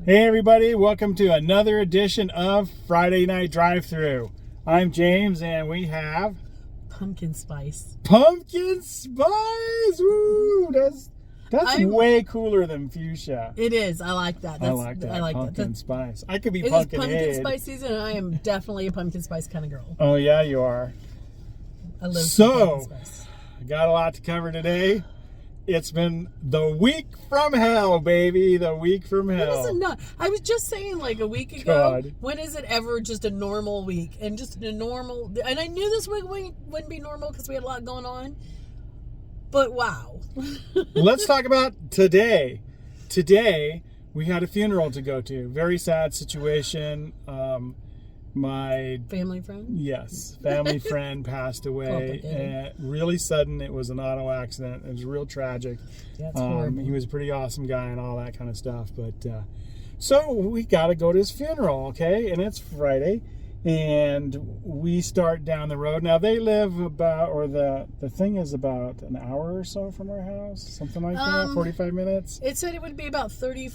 Hey everybody, welcome to another edition of Friday Night Drive Thru. I'm James and we have pumpkin spice. Pumpkin spice! Woo! That's way cooler than fuchsia. It is. I like that. I like that. Pumpkin spice. I could be pumpkin. It is pumpkin spice season, and I am definitely a pumpkin spice kind of girl. Oh yeah, you are. I love pumpkin spice. I got a lot to cover today. It's been the week from hell, baby. The week from hell. When is it not? I was just saying like a week ago. God. When is it ever just a normal week? And just a normal... And I knew this week wouldn't be normal because we had a lot going on. But wow. Let's talk about today. Today, we had a funeral to go to. Very sad situation. My family friend? Yes, family friend passed away. Really sudden. It was an auto accident. It was real tragic. That's horrible. He was a pretty awesome guy and all that kind of stuff. But so we got to go to his funeral, okay? And it's Friday, and we start down the road. Now they live about, or the thing is about an hour or so from our house, something like that. 45 minutes. It said it would be about 30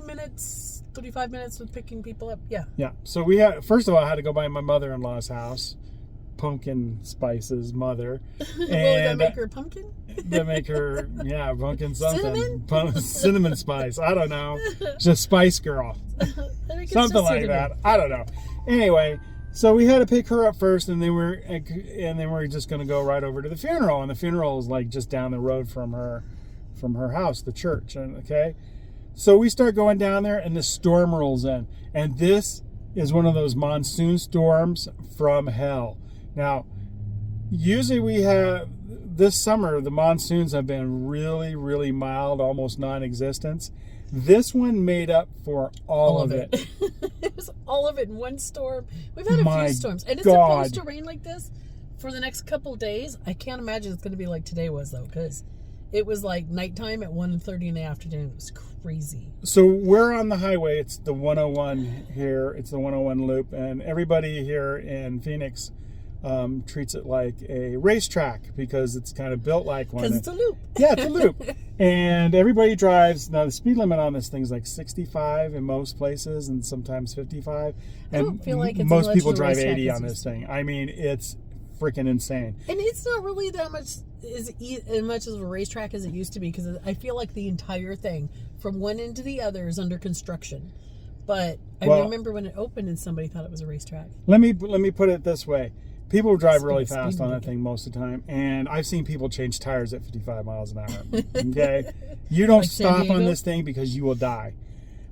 minutes. 35 minutes with picking people up. Yeah. So we had, first of all, I had to go by my mother-in-law's house, Pumpkin Spice's mother. And they make her pumpkin? They make her, pumpkin something. Cinnamon spice. I don't know. Just Spice Girl. Something like that. I don't know. Anyway, so we had to pick her up first, and then we're just going to go right over to the funeral. And the funeral is like just down the road from her house, the church. Okay. So we start going down there, and the storm rolls in. And this is one of those monsoon storms from hell. Now, usually we have, this summer, the monsoons have been really, really mild, almost non-existent. This one made up for all of it. It was all of it in one storm. We've had a few storms. And it's supposed to rain like this for the next couple of days. I can't imagine it's going to be like today was, though, because it was like nighttime at 1:30 in the afternoon. It was crazy. So we're on the highway. It's the 101 here. It's the 101 loop. And everybody here in Phoenix treats it like a racetrack because it's kind of built like one. Because it's a loop. Yeah, it's a loop. And everybody drives. Now, the speed limit on this thing is like 65 in most places and sometimes 55. And I don't feel like it's most people drive 80 on this thing. I mean, it's freaking insane. And it's not really that much as much as a racetrack as it used to be, because I feel like the entire thing from one end to the other is under construction. But I remember when it opened and somebody thought it was a racetrack. Let me put it this way. People drive really fast on that thing most of the time, and I've seen people change tires at 55 miles an hour. Okay? You don't like stop on this thing because you will die.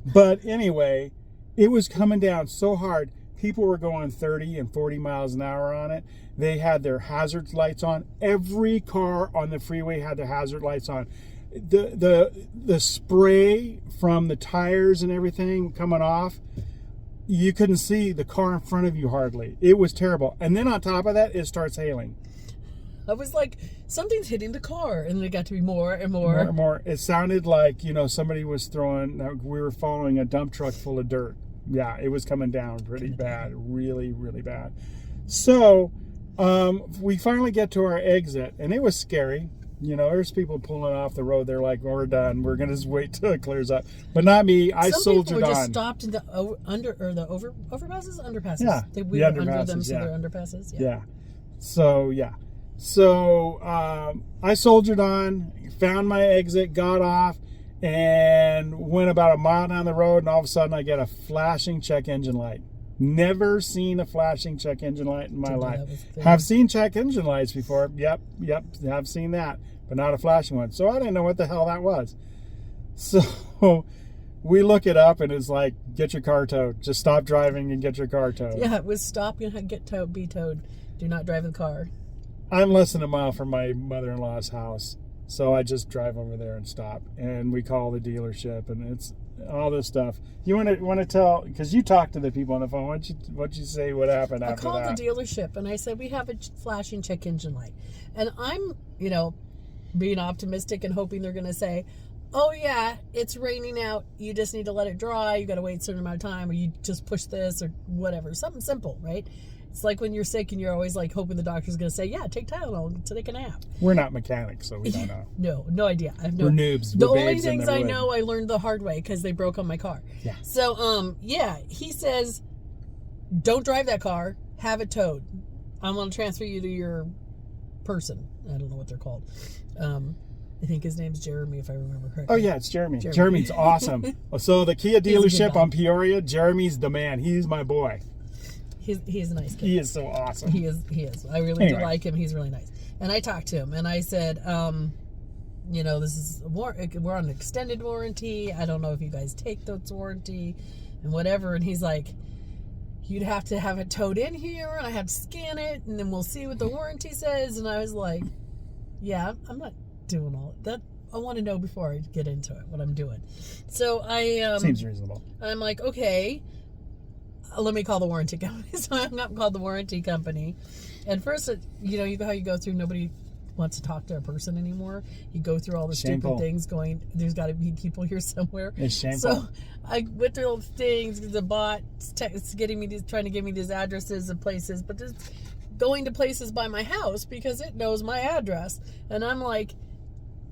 But anyway, it was coming down so hard. People were going 30 and 40 miles an hour on it. They had their hazard lights on. Every car on the freeway had their hazard lights on. The spray from the tires and everything coming off, you couldn't see the car in front of you hardly. It was terrible. And then on top of that, it starts hailing. I was like, something's hitting the car. And then it got to be more and more. More and more. It sounded like, somebody was we were following a dump truck full of dirt. Yeah, it was coming down pretty bad. Really, really bad. So we finally get to our exit, and it was scary. There's people pulling off the road. They're like, we're done. We're going to just wait till it clears up. But not me. I soldiered on. Some people were just stopped in the overpasses? Underpasses. Yeah, they went under them, so they're underpasses. Yeah. So I soldiered on, found my exit, got off, and went about a mile down the road, and all of a sudden I get a flashing check engine light. Never seen a flashing check engine light in my life. Have seen check engine lights before. Yep, have seen that, but not a flashing one. So I didn't know what the hell that was. So we look it up, and it's like, get your car towed. Just stop driving and get your car towed. Yeah, it was stop and get towed, be towed. Do not drive the car. I'm less than a mile from my mother-in-law's house. So I just drive over there and stop, and we call the dealership, and it's all this stuff. You want to tell, because you talked to the people on the phone. What'd you say? What happened after that? I called the dealership, and I said, we have a flashing check engine light, and I'm being optimistic and hoping they're going to say, oh yeah, it's raining out. You just need to let it dry. You got to wait a certain amount of time, or you just push this or whatever. Something simple, right? It's like when you're sick and you're always like hoping the doctor's going to say, yeah, take Tylenol to take a nap. We're not mechanics, so we don't know. No idea. I have no. We're noobs. The We're only babes in things the I wood. know I learned the hard way because they broke on my car. Yeah. So, he says, don't drive that car. Have it towed. I'm going to transfer you to your person. I don't know what they're called. I think his name's Jeremy, if I remember correctly. Oh, yeah, it's Jeremy. Jeremy's awesome. So the Kia dealership on Peoria, Jeremy's the man. He's my boy. He's a nice kid. He is so awesome. He is. I really do like him. He's really nice. And I talked to him, and I said, this is we're on an extended warranty. I don't know if you guys take those warranty and whatever. And he's like, you'd have to have it towed in here, and I have to scan it, and then we'll see what the warranty says. And I was like, yeah, I'm not doing all that. I want to know before I get into it what I'm doing. So I seems reasonable. I'm like, okay, let me call the warranty company. So I hung up and called the warranty company. And first, you know how you go through, nobody wants to talk to a person anymore. You go through all the stupid things going, there's got to be people here somewhere. It's shameful. So I went through all the things. The bot is trying to give me these addresses of places, but just going to places by my house because it knows my address. And I'm like,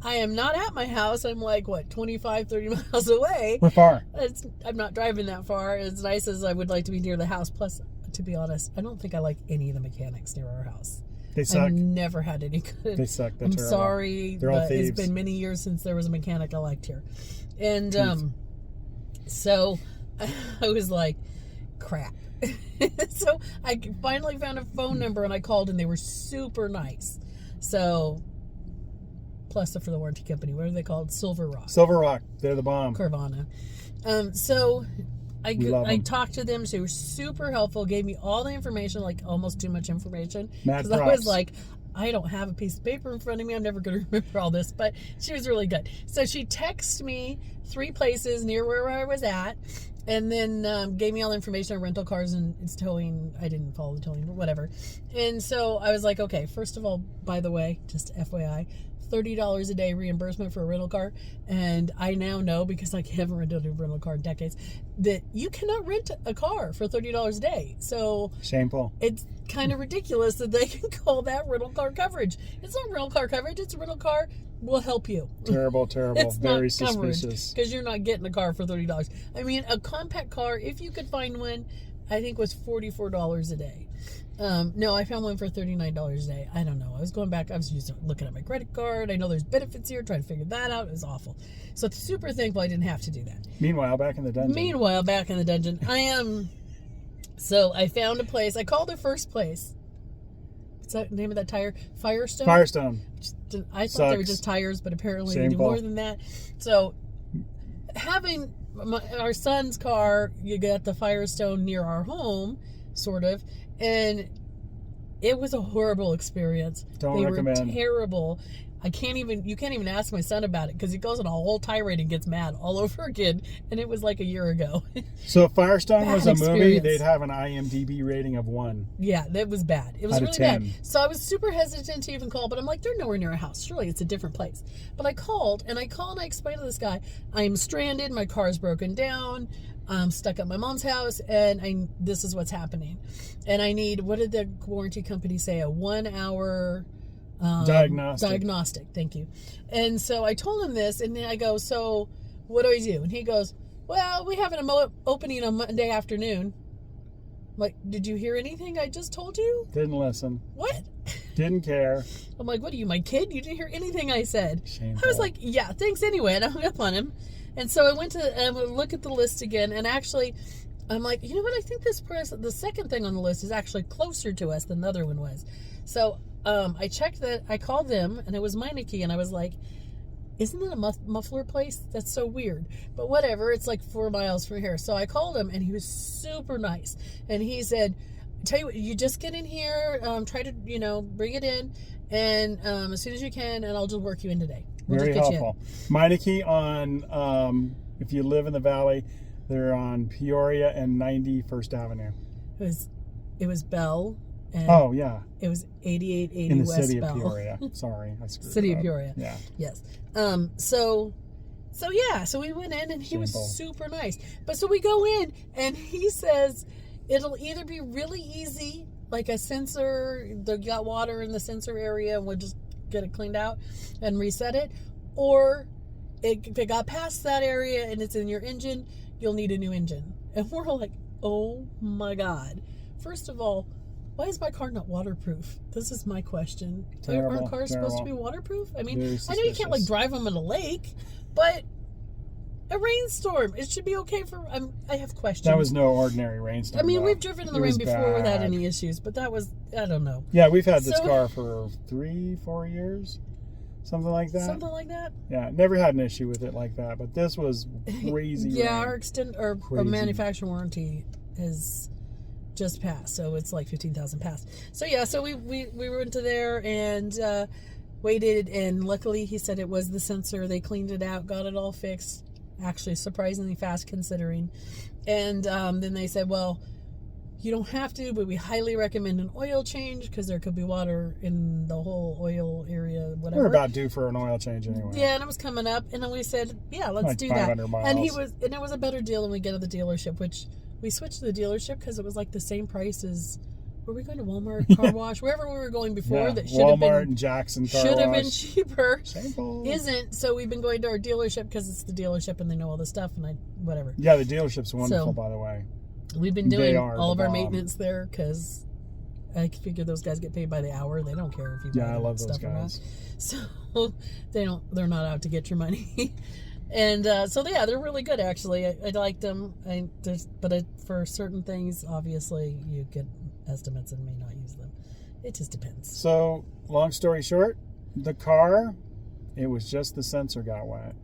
I am not at my house. I'm like, 25, 30 miles away. We're far. I'm not driving that far. As nice as I would like to be near the house. Plus, to be honest, I don't think I like any of the mechanics near our house. They suck. I've never had any good. They suck. I'm sorry, They're all but thieves. it's been many years since there was a mechanic I liked here. And so I was like, crap. So I finally found a phone number and I called and they were super nice. So, plus for the warranty company, what are they called? Silver Rock. Silver Rock. They're the bomb. Carvana. So I talked to them. She was super helpful. Gave me all the information, like almost too much information. Mad Because I props. was like, I don't have a piece of paper in front of me. I'm never going to remember all this. But she was really good. So she texted me 3 places near where I was at. And then gave me all the information on rental cars and it's towing. I didn't follow the towing, but whatever. And so I was like, okay, first of all, by the way, just FYI, $30 a day reimbursement for a rental car. And I now know, because I haven't rented a rental car in decades, that you cannot rent a car for $30 a day. So shameful. It's kind of ridiculous that they can call that rental car coverage. It's not rental car coverage. It's a rental car will help you. Terrible. It's very not suspicious. Because you're not getting a car for $30. I mean, a compact car, if you could find one, I think was $44 a day. No, I found one for $39 a day. I don't know. I was going back. I was looking at my credit card. I know there's benefits here. Trying to figure that out. It was awful. So super thankful I didn't have to do that. Meanwhile, back in the dungeon. I am. So I found a place. I called the first place. What's the name of that tire? Firestone. I thought they were just tires, but apparently they do more than that. So having our son's car, you got the Firestone near our home, sort of, and it was a horrible experience. Don't recommend. They were terrible. You can't even ask my son about it because he goes on a whole tirade and gets mad all over again, and it was like a year ago. So if Firestone was a movie, experience. they'd have an IMDb rating of 1. Yeah, that was bad. It was Out of really 10. bad. So I was super hesitant to even call, but I'm like, they're nowhere near a house. Surely it's a different place. But I called and I explained to this guy, I'm stranded, my car's broken down, I'm stuck at my mom's house, and this is what's happening. And I need, what did the warranty company say, a 1 hour diagnostic. Thank you. And so I told him this, and then I go, so what do I do? And he goes, well, we have an opening on Monday afternoon. I'm like, did you hear anything I just told you? Didn't listen. What? Didn't care. I'm like, what are you, my kid? You didn't hear anything I said. Shameful. I was like, yeah, thanks anyway. And I hung up on him. And so I went to look at the list again, and actually, I'm like, you know what? I think the second thing on the list is actually closer to us than the other one was. So I checked that. I called them, and it was Meineke, and I was like, isn't that a muffler place? That's so weird. But whatever, it's like 4 miles from here. So I called him, and he was super nice. And he said, tell you what, you just get in here, try to, bring it in, and as soon as you can, and I'll just work you in today. Very helpful. Meineke on, if you live in the valley, they're on Peoria and 91st Avenue. It was Bell. And oh, yeah. It was 8880 in the West city Bell. of Peoria. Sorry, I screwed City it up. of Peoria. Yeah. Yes. So we went in and he was super nice. But so we go in and he says it'll either be really easy like a sensor, they got water in the sensor area and we'll just get it cleaned out and reset it. Or if it got past that area and it's in your engine, you'll need a new engine. And we're like, oh my God. First of all, why is my car not waterproof? This is my question. Aren't cars supposed to be waterproof? I mean, I know you can't like drive them in a lake, but a rainstorm, it should be okay for. I have questions. That was no ordinary rainstorm. I mean, we've driven in the rain before without any issues, but that was, I don't know. Yeah, we've had this car for 3-4 years, something like that. Something like that. Yeah, never had an issue with it like that, but this was crazy. Yeah, our manufacturer warranty is just passed, so it's like 15,000 passed. So yeah, so we went to there and waited, and luckily he said it was the sensor. They cleaned it out, got it all fixed, actually surprisingly fast considering. And then they said, well, you don't have to, but we highly recommend an oil change because there could be water in the whole oil area, whatever. We're about due for an oil change anyway. Yeah, and it was coming up, and then we said, yeah, let's like do that. Miles. And it was a better deal than we get at the dealership, which we switched to the dealership because it was like the same price as, were we going to Walmart car wash, wherever we were going before, that should have been Walmart and Jackson car should have wash. been cheaper. Shameful. Isn't. So we've been going to our dealership because it's the dealership and they know all the stuff, and whatever. Yeah, the dealership's wonderful, by the way. We've been doing all of our maintenance there because I figure those guys get paid by the hour. They don't care if you buy I love stuff those guys. or not. So they're not out to get your money. And so yeah, they're really good actually. I like them. For certain things, obviously, you get estimates and may not use them. It just depends. So, long story short, the car, it was just the sensor got wet.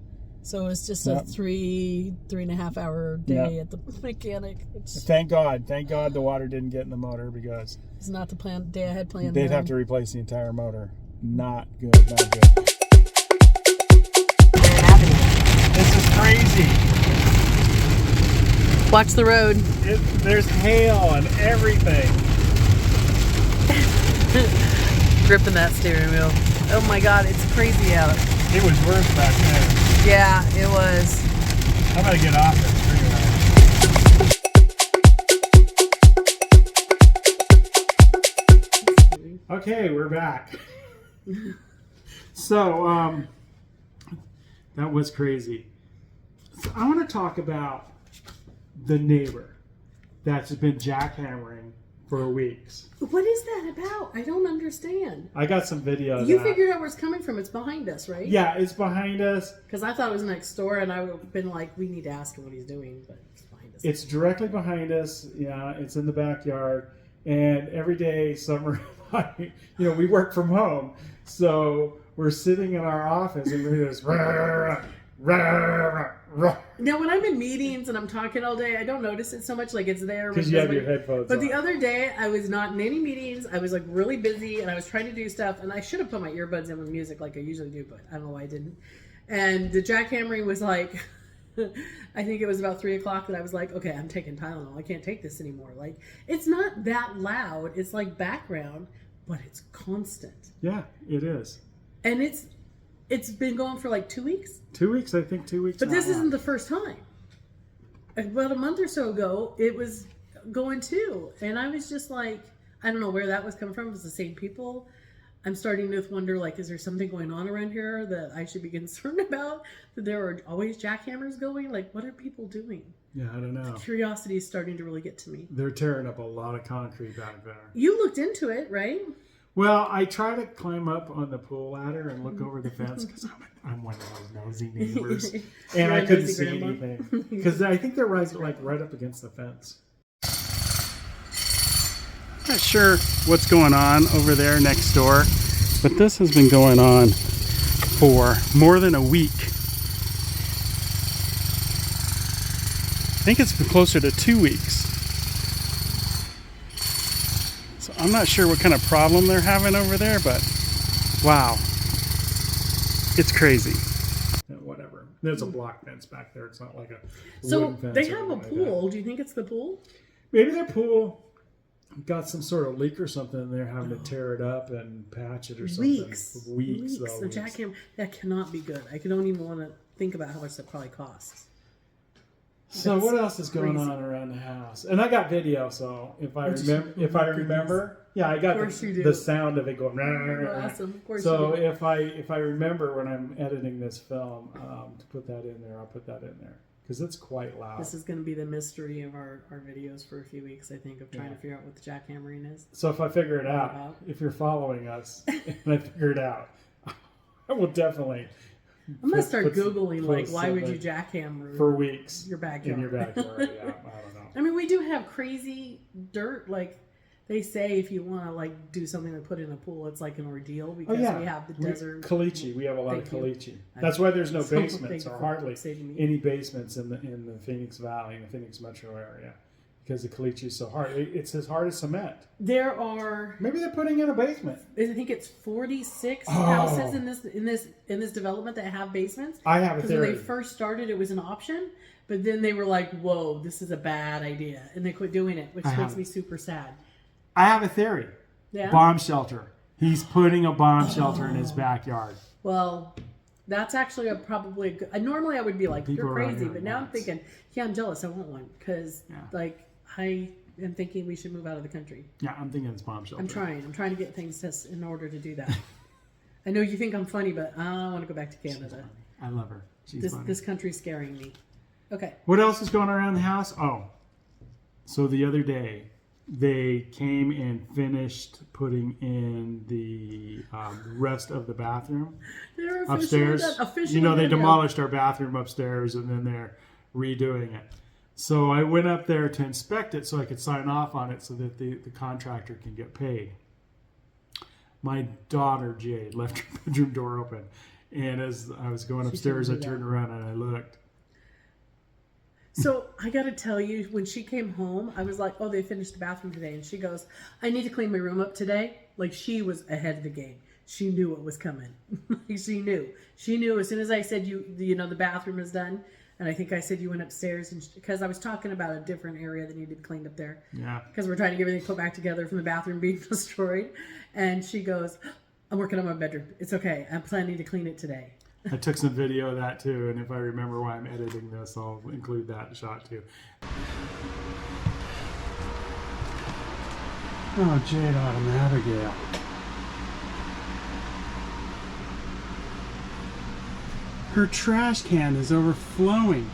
So it's just a 3.5 hour day at the mechanic. Thank God the water didn't get in the motor because it's not the day I had planned. They'd have to replace the entire motor. Not good. This is crazy. Watch the road. There's hail and everything. Gripping that steering wheel. Oh my God, it's crazy out. It was worse back then. Yeah, it was. I'm gonna get off this freeway. Okay, we're back. So, that was crazy. So I want to talk about the neighbor that's been jackhammering for weeks. What is that about? I don't understand. I got some video. You figured out where it's coming from. It's behind us, right? Yeah, it's behind us. Because I thought it was next door, and I would have been like, we need to ask him what he's doing, but it's behind us. It's directly behind us. Yeah, it's in the backyard. And every day, Summer, we work from home. So we're sitting in our office and we're just Now, when I'm in meetings and I'm talking all day, I don't notice it so much. Like it's there because you have your headphones. But on. the other day, I was not in any meetings. I was like really busy, and I was trying to do stuff. And I should have put my earbuds in with music like I usually do, but I don't know why I didn't. And the jackhammering was like, I think it was about 3 o'clock that I was like, okay, I'm taking Tylenol. I can't take this anymore. Like it's not that loud. It's like background, but it's constant. Yeah, it is. And it's been going for like 2 weeks. 2 weeks, I think 2 weeks. But this isn't the first time. About a month or so ago, it was going too. And I was just like, I don't know where that was coming from. It was the same people. I'm starting to wonder, like, is there something going on around here that I should be concerned about? That there are always jackhammers going? Like, what are people doing? Yeah, I don't know. Curiosity is starting to really get to me. They're tearing up a lot of concrete back there. You looked into it, right? Well, I try to climb up on the pool ladder and look over the fence because I'm one of those nosy neighbors, and I couldn't see anything because I think they're right up against the fence. Not sure what's going on over there next door, but this has been going on for more than a week. I think it's been closer to 2 weeks. So I'm not sure what kind of problem they're having over there, but wow, it's crazy. Whatever. There's a block fence back there. It's not like a wooden fence. They have a pool. Do you think it's the pool? Maybe their pool got some sort of leak or something, and they're having to tear it up and patch it or something. Weeks. The jackhammer, that cannot be good. I don't even want to think about how much that probably costs. So what else is going on around the house? And I got video, so if I remember, yeah, I got the sound of it going. Awesome, of course. So if I remember when I'm editing this film to put that in there, I'll put that in there because it's quite loud. This is going to be the mystery of our videos for a few weeks, I think, of trying to figure out what the jackhammering is. So if I figure it out, if you're following us and I figure it out, I will definitely. I'm gonna start Googling why would you jackhammer for weeks your backyard? In your backyard, yeah. I don't know. I mean, we do have crazy dirt. Like they say, if you want to do something to put in a pool, it's like an ordeal because we have the desert. Caliche, we have a lot of caliche. That's why there's no basements or hardly any basements in the Phoenix Valley, in the Phoenix metro area. Because the caliche is so hard. It's as hard as cement. There are maybe they're putting in a basement. I think it's 46 houses in this development that have basements. I have a theory. When they first started, it was an option, but then they were like, "Whoa, this is a bad idea," and they quit doing it, which makes me super sad. I have a theory. Yeah. Bomb shelter. He's putting a bomb shelter in his backyard. Well, that's actually probably a good. Normally, I would be like, "You're crazy," but now I'm thinking, "Yeah, I'm jealous. I want one because I am thinking we should move out of the country." Yeah, I'm thinking it's bomb shelter. I'm trying to get things in order to do that. I know you think I'm funny, but I want to go back to Canada. I love her. She's funny. This country's scaring me. Okay. What else is going on around the house? Oh, so the other day they came and finished putting in the rest of the bathroom upstairs. They demolished our bathroom upstairs and then they're redoing it. So I went up there to inspect it so I could sign off on it so that the contractor can get paid. My daughter, Jade, left her bedroom door open. And as I was going upstairs, I turned around and I looked. So I got to tell you, when she came home, I was like, "Oh, they finished the bathroom today." And she goes, "I need to clean my room up today." Like she was ahead of the game. She knew what was coming. She knew as soon as I said, the bathroom is done. And I think I said you went upstairs because I was talking about a different area that needed cleaned up there. Yeah. Because we're trying to get everything put back together from the bathroom being destroyed. And she goes, "I'm working on my bedroom. It's okay. I'm planning to clean it today." I took some video of that too. And if I remember why I'm editing this, I'll include that shot too. Oh, Jade Autumn Abigail. Her trash can is overflowing.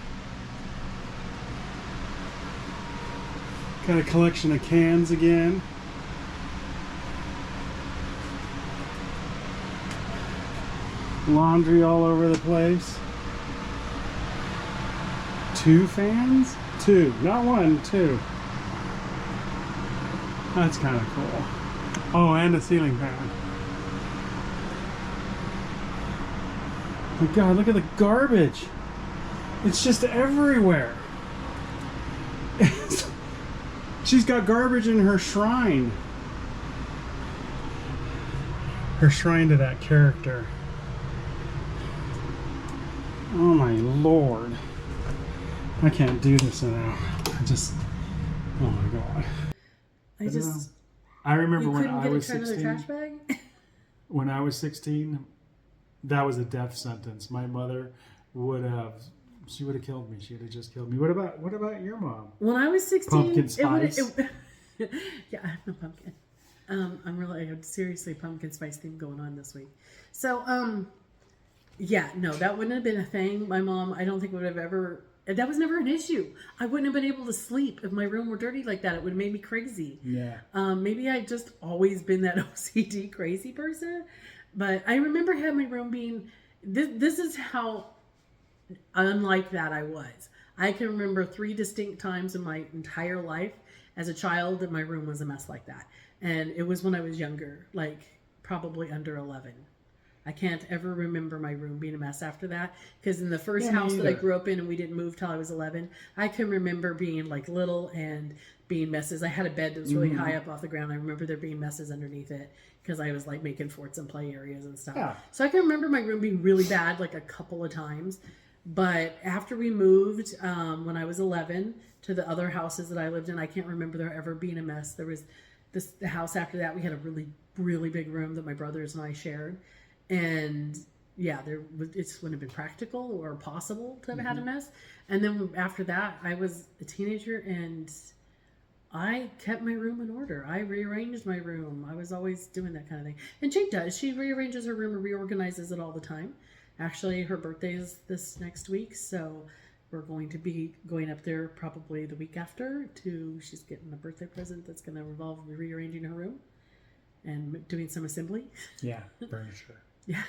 Got a collection of cans again. Laundry all over the place. 2 fans? 2. Not 1, 2. That's kind of cool. Oh, and a ceiling fan. Oh my God, look at the garbage. It's just everywhere. She's got garbage in her shrine. Her shrine to that character. Oh my Lord. I can't do this now. Oh my God. I remember when I was 16. Trash bag? When I was 16, that was a death sentence. My mother she would have killed me. She would have just killed me. What about your mom? When I was 16, pumpkin spice. Yeah, I have no pumpkin. I have seriously pumpkin spice theme going on this week. So, yeah, no, that wouldn't have been a thing. My mom, I don't think would have ever. That was never an issue. I wouldn't have been able to sleep if my room were dirty like that. It would have made me crazy. Yeah. Maybe I just always been that OCD crazy person. But I remember having my room being. This is how unlike that I was. I can remember 3 distinct times in my entire life as a child that my room was a mess like that. And it was when I was younger, like probably under 11. I can't ever remember my room being a mess after that. Because in the first house that I grew up in and we didn't move till I was 11, I can remember being like little and being messes. I had a bed that was really high up off the ground. I remember there being messes underneath it because I was like making forts and play areas and stuff. Yeah. So I can remember my room being really bad like a couple of times. But after we moved, when I was 11, to the other houses that I lived in, I can't remember there ever being a mess. There was the house after that, we had a really, really big room that my brothers and I shared. And yeah, it wouldn't have been practical or possible to have had a mess. And then after that, I was a teenager and I kept my room in order. I rearranged my room. I was always doing that kind of thing. And Jake does. She rearranges her room and reorganizes it all the time. Actually, her birthday is this next week, so we're going to be going up there probably the week after she's getting a birthday present that's going to involve rearranging her room and doing some assembly. Yeah, furniture. Yeah.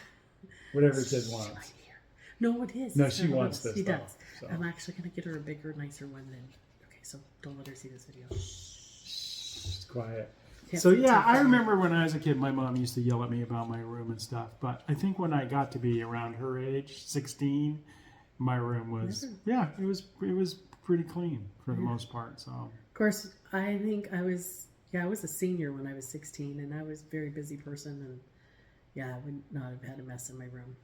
Whatever kid wants. Right here. No, it is. No, she wants this. She though, does. so. I'm actually going to get her a bigger, nicer one than. Okay, so don't let her see this video. Shh, quiet. Can't So see yeah, too I far. remember when I was a kid, my mom used to yell at me about my room and stuff. But I think when I got to be around her age, 16, my room was it was pretty clean for the most part. So of course, I think I was a senior when I was 16, and I was a very busy person, and yeah, I would not have had a mess in my room.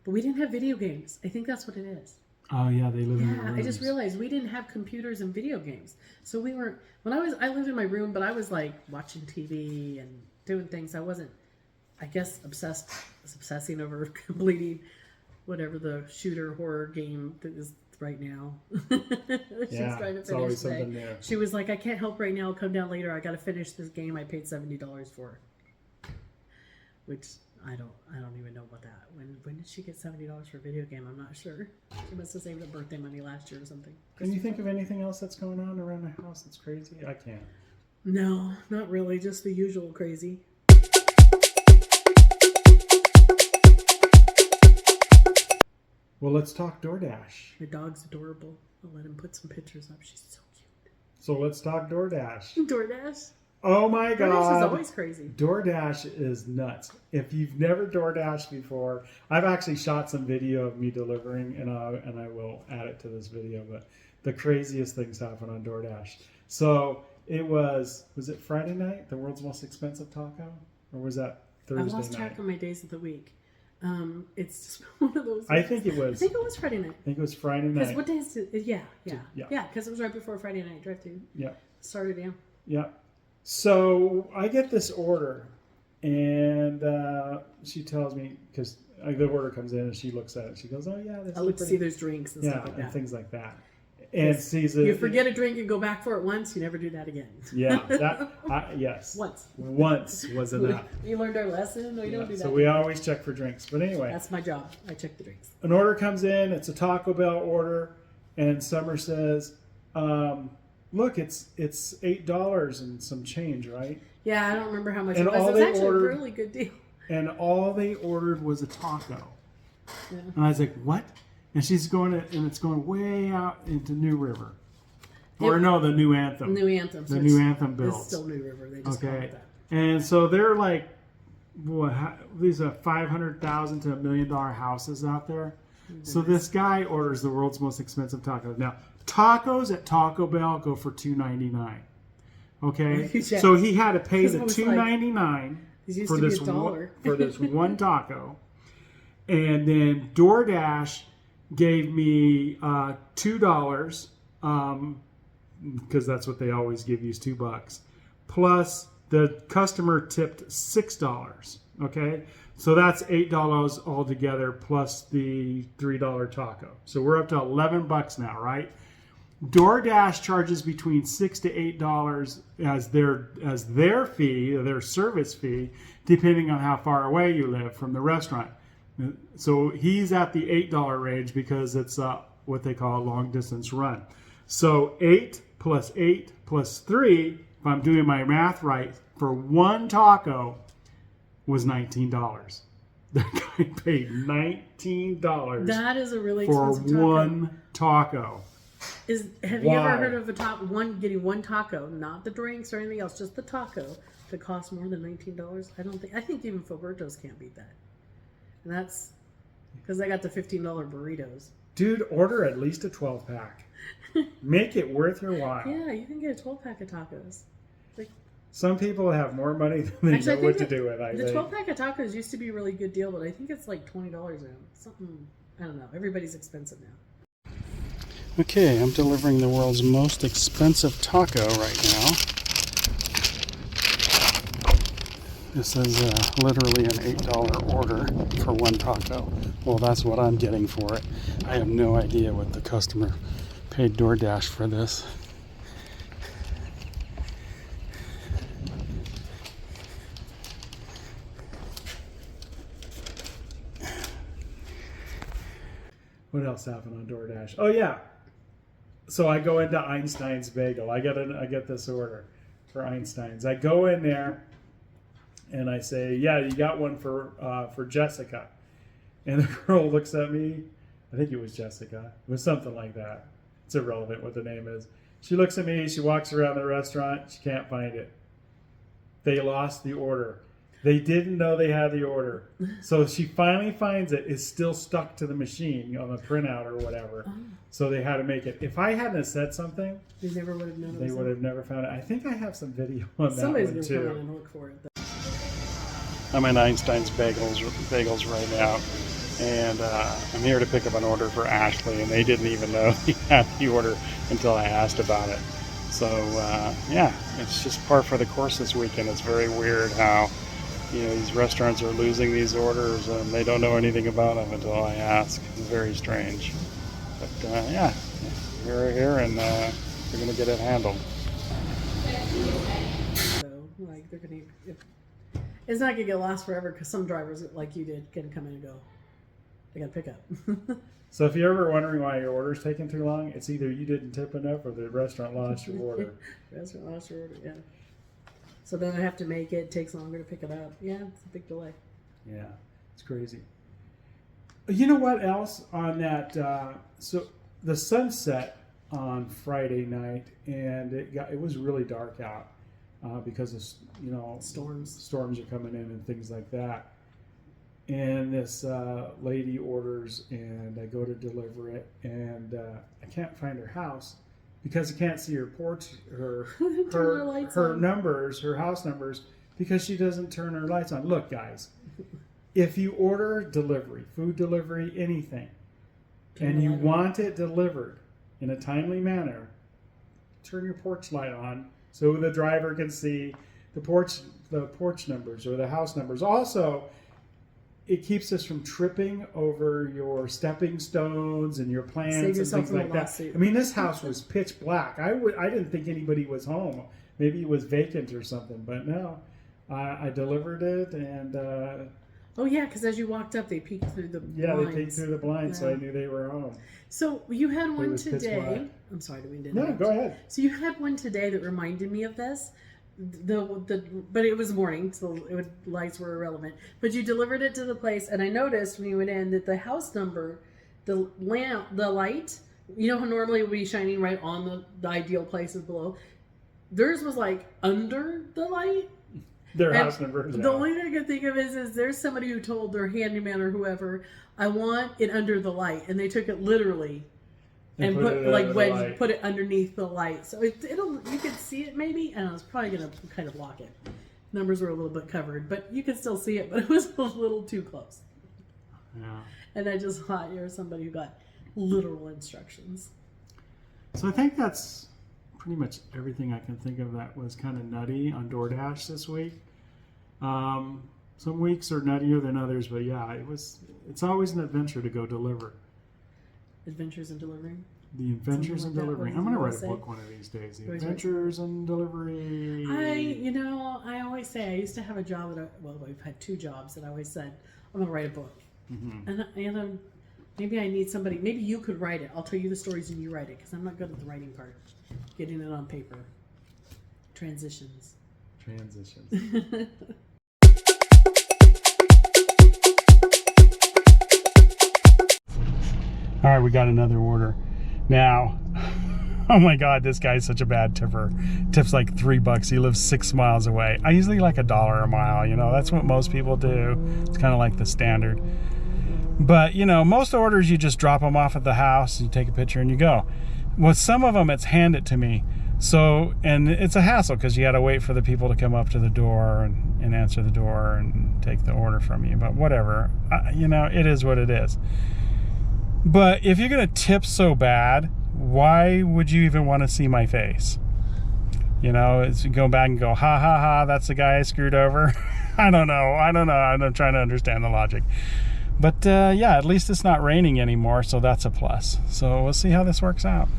But we didn't have video games. I think that's what it is. oh yeah, they live in your Yeah, rooms. I just realized we didn't have computers and video games. So we weren't, I lived in my room, but I was like watching TV and doing things. I wasn't, I guess, obsessing over completing whatever the shooter horror game that is right now. She's trying to it's finish always today. something new. She was like, I can't help right now. I'll come down later. I got to finish this game I paid $70 for. Which I don't even know about that. When did she get $70 for a video game? I'm not sure. She must have saved up birthday money last year or something. Can you think of anything else that's going on around the house that's crazy? I can't. No, not really. Just the usual crazy. Well, let's talk DoorDash. My dog's adorable. I'll let him put some pictures up. She's so cute. So let's talk DoorDash. DoorDash? Oh my God. DoorDash is always crazy. DoorDash is nuts. If you've never DoorDashed before, I've actually shot some video of me delivering, and I will add it to this video, but the craziest things happen on DoorDash. So it was it Friday night, the world's most expensive taco? Or was that Thursday night? I lost track of my days of the week. It's just one of those. I think it was. I think it was Friday night. I think it was Friday night. Because what day is it? Yeah. Yeah. Because it was right before Friday Night Drive Thru. Yeah. Started, yeah. Yeah. So I get this order, and she tells me, because the order comes in and she looks at it. She goes, "Oh yeah, I look to see there's drinks and stuff like and that. things like that." And sees it. You forget a drink and go back for it once, you never do that again. Yeah, yes. Once was enough. We learned our lesson. We don't do that. So we always check for drinks. But anyway, that's my job. I check the drinks. an order comes in. It's a Taco Bell order, and Summer says, "Look, it's $8 and some change, right?" Yeah, I don't remember how much And it was. all It was they actually ordered- a really good deal. And all they ordered was a taco. Yeah. And I was like, "What?" And she's going and it's going way out into New River, or no, the New Anthem. New Anthem. The New Anthem It's builds. still New River. They just call Okay, it that. and so they're like, these are $500,000 to $1 million houses out there. So this guy orders the world's most expensive tacos. Now, tacos at Taco Bell go for $2.99. Okay, Yeah. so he had to pay the It was like- $2.99 These used for to be this $1. for this one taco, and then DoorDash gave me $2 because that's what they always give you is $2. Plus the customer tipped $6. Okay, so that's $8 altogether plus the $3 taco. So we're up to $11 now, right? DoorDash charges between $6 to $8 as their fee, their service fee, depending on how far away you live from the restaurant. So he's at the $8 range because it's what they call a long distance run. So 8 plus 8 plus 3, if I'm doing my math right, for one taco was $19. The guy paid $19 That is a really for expensive taco. one taco. Have you ever Why? heard of getting one taco, not the drinks or anything else, just the taco that costs more than $19? I think even Foberto's can't beat that. And that's because I got the $15 burritos. Dude, order at least a 12-pack. Make it worth your while. Yeah, you can get a 12-pack of tacos. Like, Some people have more money than they know what to do with. I the think. 12-pack of tacos used to be a really good deal, but I think it's like $20 now. Something, I don't know. Everybody's expensive now. Okay, I'm delivering the world's most expensive taco right now. This is literally an $8 order for one taco. Well, that's what I'm getting for it. I have no idea what the customer paid DoorDash for this. What else happened on DoorDash? Oh yeah. So I go into Einstein's Bagel. I get this order for Einstein's. I go in there and I say, "Yeah, you got one for Jessica." And the girl looks at me. I think it was Jessica. It was something like that. It's irrelevant what the name is. She looks at me. She walks around the restaurant. She can't find it. They lost the order. They didn't know they had the order. So she finally finds it. It's still stuck to the machine on the printout or whatever. Oh. So they had to make it. If I hadn't have said something, they never would have known. They would have never found it. I think I have some video on Somebody's that one too. Somebody's going to come out and look for it. I'm at Einstein's Bagels right now. And I'm here to pick up an order for Ashley. And they didn't even know he had the order until I asked about it. So, yeah, it's just par for the course this weekend. It's very weird how these restaurants are losing these orders and they don't know anything about them until I ask. It's very strange. But yeah, we're here and we're going to get it handled. So, like, they're going to, it's not going to last forever because some drivers, like you did, can come in and go. They got to pick up. So if you're ever wondering why your order's taking too long, it's either you didn't tip enough or the restaurant lost your order. Restaurant lost your order, yeah. So then I have to make it. It takes longer to pick it up. Yeah, it's a big delay. Yeah, it's crazy. You know what else on that? So the sun set on Friday night, and it was really dark out because of storms are coming in and things like that. And this lady orders, and I go to deliver it, and I can't find her house. Because I can't see her porch, her numbers, her house numbers, because she doesn't turn her lights on. Look, guys, if you order delivery, food delivery, anything, and you want it delivered in a timely manner, turn your porch light on so the driver can see the porch numbers or the house numbers. Also, it keeps us from tripping over your stepping stones and your plants and things like that. I mean, this house was pitch black. I didn't think anybody was home. Maybe it was vacant or something, but no. I delivered it and... oh, yeah, because as you walked up, they peeked through the blinds. Yeah, they peeked through the blinds, so I knew they were home. So you had one today. I'm sorry, we didn't. No, go ahead. So you had one today that reminded me of this. But it was morning, so lights were irrelevant. But you delivered it to the place, and I noticed when you went in that the house number, the light, you know how normally it would be shining right on the ideal places below. Theirs was like under the light. Their house number. The only thing I can think of is there's somebody who told their handyman or whoever, I want it under the light, and they took it literally. And put it underneath the light, so you could see it maybe, and I was probably gonna kind of block it. Numbers were a little bit covered, but you could still see it, but it was a little too close. Yeah. And I just thought you're somebody who got literal instructions. So I think that's pretty much everything I can think of that was kind of nutty on DoorDash this week. Some weeks are nuttier than others, but yeah, it's always an adventure to go deliver. Adventures in Delivering? The Adventures in Delivering. I'm going to write a book one of these days. The Adventures in Delivery. I always say, I used to have a job I've had 2 jobs, and I always said, I'm going to write a book. Mm-hmm. And maybe I need somebody, maybe you could write it. I'll tell you the stories and you write it, because I'm not good at the writing part. Getting it on paper. Transitions. All right, we got another order. Now, oh my God, this guy's such a bad tipper. Tips like $3. He lives 6 miles away. I usually like $1 a mile. That's what most people do. It's kind of like the standard. But, most orders, you just drop them off at the house, you take a picture and you go. With some of them, it's hand it to me. So, and it's a hassle because you got to wait for the people to come up to the door and answer the door and take the order from you. But whatever, it is what it is. But if you're going to tip so bad, why would you even want to see my face? You know, it's go back and go, ha ha ha, that's the guy I screwed over. I don't know. I'm trying to understand the logic. But yeah, at least it's not raining anymore, so that's a plus. So we'll see how this works out.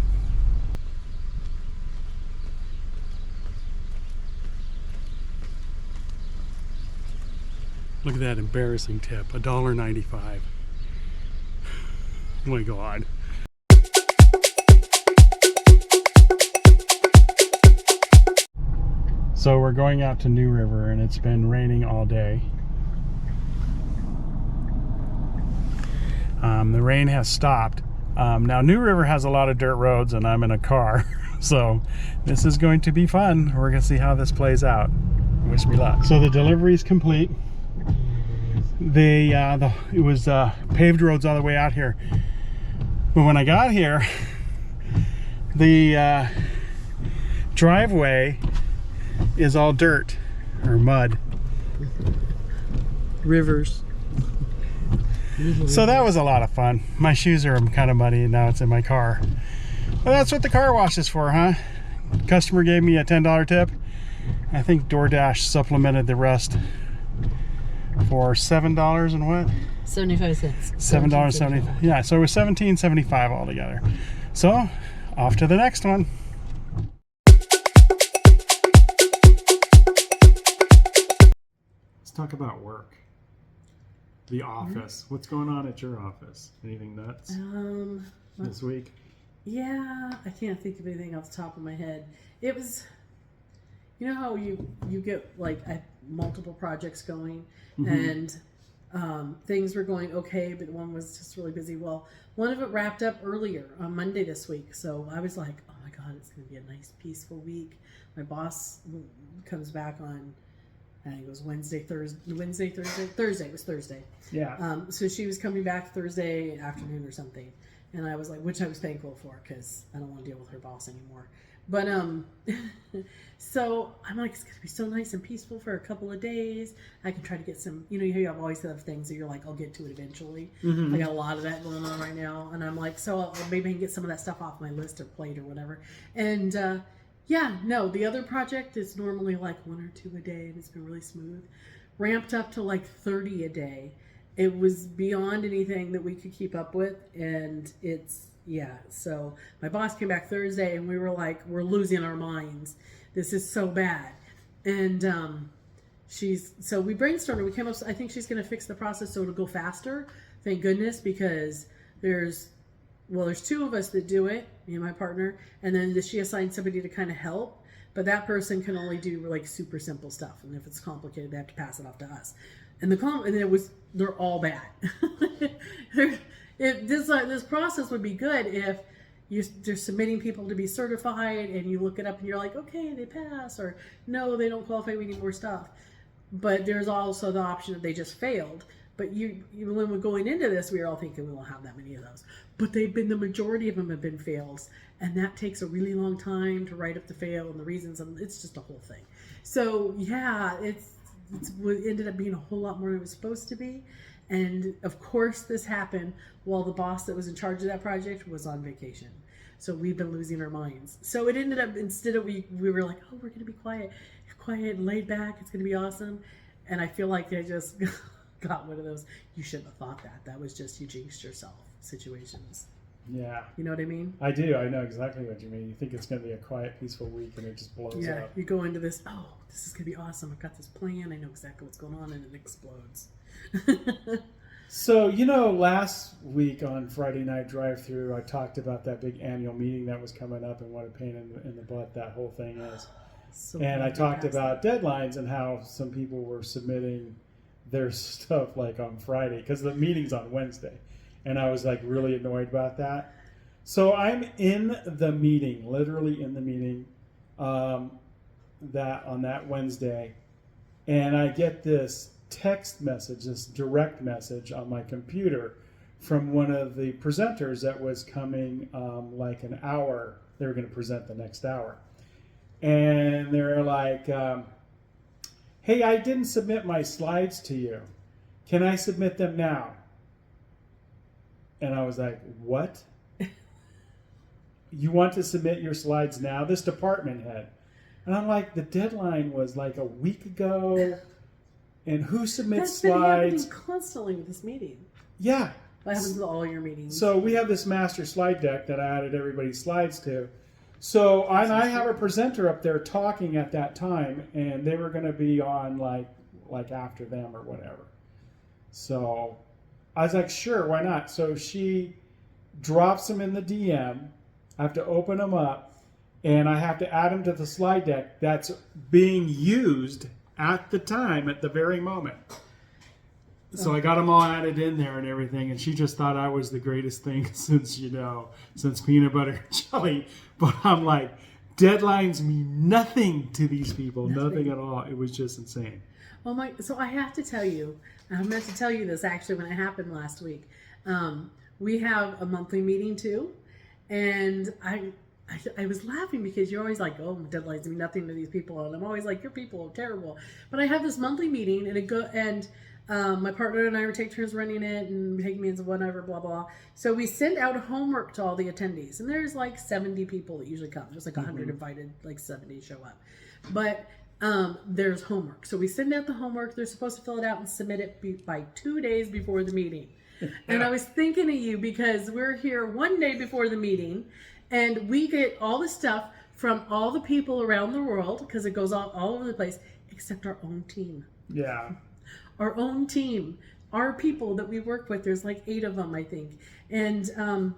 Look at that embarrassing tip, $1.95. Oh my God. So we're going out to New River, and it's been raining all day. The rain has stopped. Now New River has a lot of dirt roads, and I'm in a car, so this is going to be fun. We're gonna see how this plays out. Wish me luck. So the delivery is complete. It was paved roads all the way out here, but when I got here, the driveway is all dirt or mud. Rivers. So that was a lot of fun. My shoes are kind of muddy, and now it's in my car. Well, that's what the car wash is for, huh? Customer gave me a $10 tip. I think DoorDash supplemented the rest for $7 and what? 75 cents. $7.70. Yeah, so it was $17.75 altogether. So off to the next one. Let's talk about work. The office. What's going on at your office? Anything nuts this week? Yeah, I can't think of anything off the top of my head. It was, you know how you get like multiple projects going, and things were going okay, but one was just really busy. Well, one of it wrapped up earlier on Monday this week, so I was like, oh my God, it's going to be a nice, peaceful week. My boss comes back on, I think it was Thursday. It was Thursday. Yeah. So she was coming back Thursday afternoon or something. And I was like, which I was thankful for, because I don't want to deal with her boss anymore. But, so I'm like, it's going to be so nice and peaceful for a couple of days. I can try to get some, you have always have things that you're like, I'll get to it eventually. I got a lot of that going on right now. And I'm like, so maybe I can get some of that stuff off my list or plate or whatever. And, yeah, no, the other project is normally like 1 or 2 a day, and it's been really smooth. Ramped up to like 30 a day. It was beyond anything that we could keep up with, and so my boss came back Thursday, and we were like, we're losing our minds. This is so bad. And so we brainstormed, we came up, I think she's going to fix the process so it'll go faster, thank goodness, because there's 2 of us that do it, me and my partner, and then she assigned somebody to kind of help, but that person can only do like super simple stuff, and if it's complicated, they have to pass it off to us. And they're all bad. This process would be good if you're submitting people to be certified, and you look it up and you're like, okay, they pass, or no, they don't qualify, we need more stuff. But there's also the option that they just failed. But when we're going into this, we were all thinking we won't have that many of those. But the majority of them have been fails, and that takes a really long time to write up the fail and the reasons, and it's just a whole thing. So yeah, it ended up being a whole lot more than it was supposed to be. And of course, this happened while the boss that was in charge of that project was on vacation. So we've been losing our minds. So it ended up, instead of we were like, oh, we're going to be quiet and laid back. It's going to be awesome. And I feel like I just got one of those, you shouldn't have thought that. That was just you jinxed yourself situations. Yeah. You know what I mean? I do. I know exactly what you mean. You think it's going to be a quiet, peaceful week, and it just blows up. Yeah, you go into this, oh, this is going to be awesome. I've got this plan. I know exactly what's going on, and it explodes. So, last week on Friday Night Drive Thru, I talked about that big annual meeting that was coming up and what a pain in the butt that whole thing is. And I talked about deadlines and how some people were submitting their stuff like on Friday because the meeting's on Wednesday. And I was like really annoyed about that. So I'm in the meeting, literally in the meeting, that on that Wednesday, and I get this text message, this direct message on my computer from one of the presenters that was coming like an hour. They were going to present the next hour. And they're like, hey, I didn't submit my slides to you. Can I submit them now? And I was like, what? You want to submit your slides now? This department head. And I'm like, the deadline was like a week ago. And who submits That's been happening slides? constantly with this meeting. Yeah. What happens with all your meetings? So we have this master slide deck that I added everybody's slides to. So I have a presenter up there talking at that time, and they were going to be on like after them or whatever. So I was like, sure, why not? So she drops them in the DM. I have to open them up, and I have to add them to the slide deck that's being used at the time, at the very moment. So I got them all added in there and everything, and she just thought I was the greatest thing since peanut butter and jelly. But I'm like, deadlines mean nothing to these people, nothing at all. It was just insane. Oh so I have to tell you, I meant to tell you this actually when it happened last week. We have a monthly meeting too, and I was laughing because you're always like, oh, deadlines mean nothing to these people, and I'm always like, your people are terrible. But I have this monthly meeting, and my partner and I would take turns running it and taking meetings and whatever, blah, blah. So we send out homework to all the attendees. And there's like 70 people that usually come. There's like 100 invited, like 70 show up. But there's homework. So we send out the homework. They're supposed to fill it out and submit it by 2 days before the meeting. And I was thinking of you because we're here one day before the meeting. And we get all the stuff from all the people around the world because it goes all over the place, except our own team. Yeah. Our own team, our people that we work with, there's like 8 of them, I think. And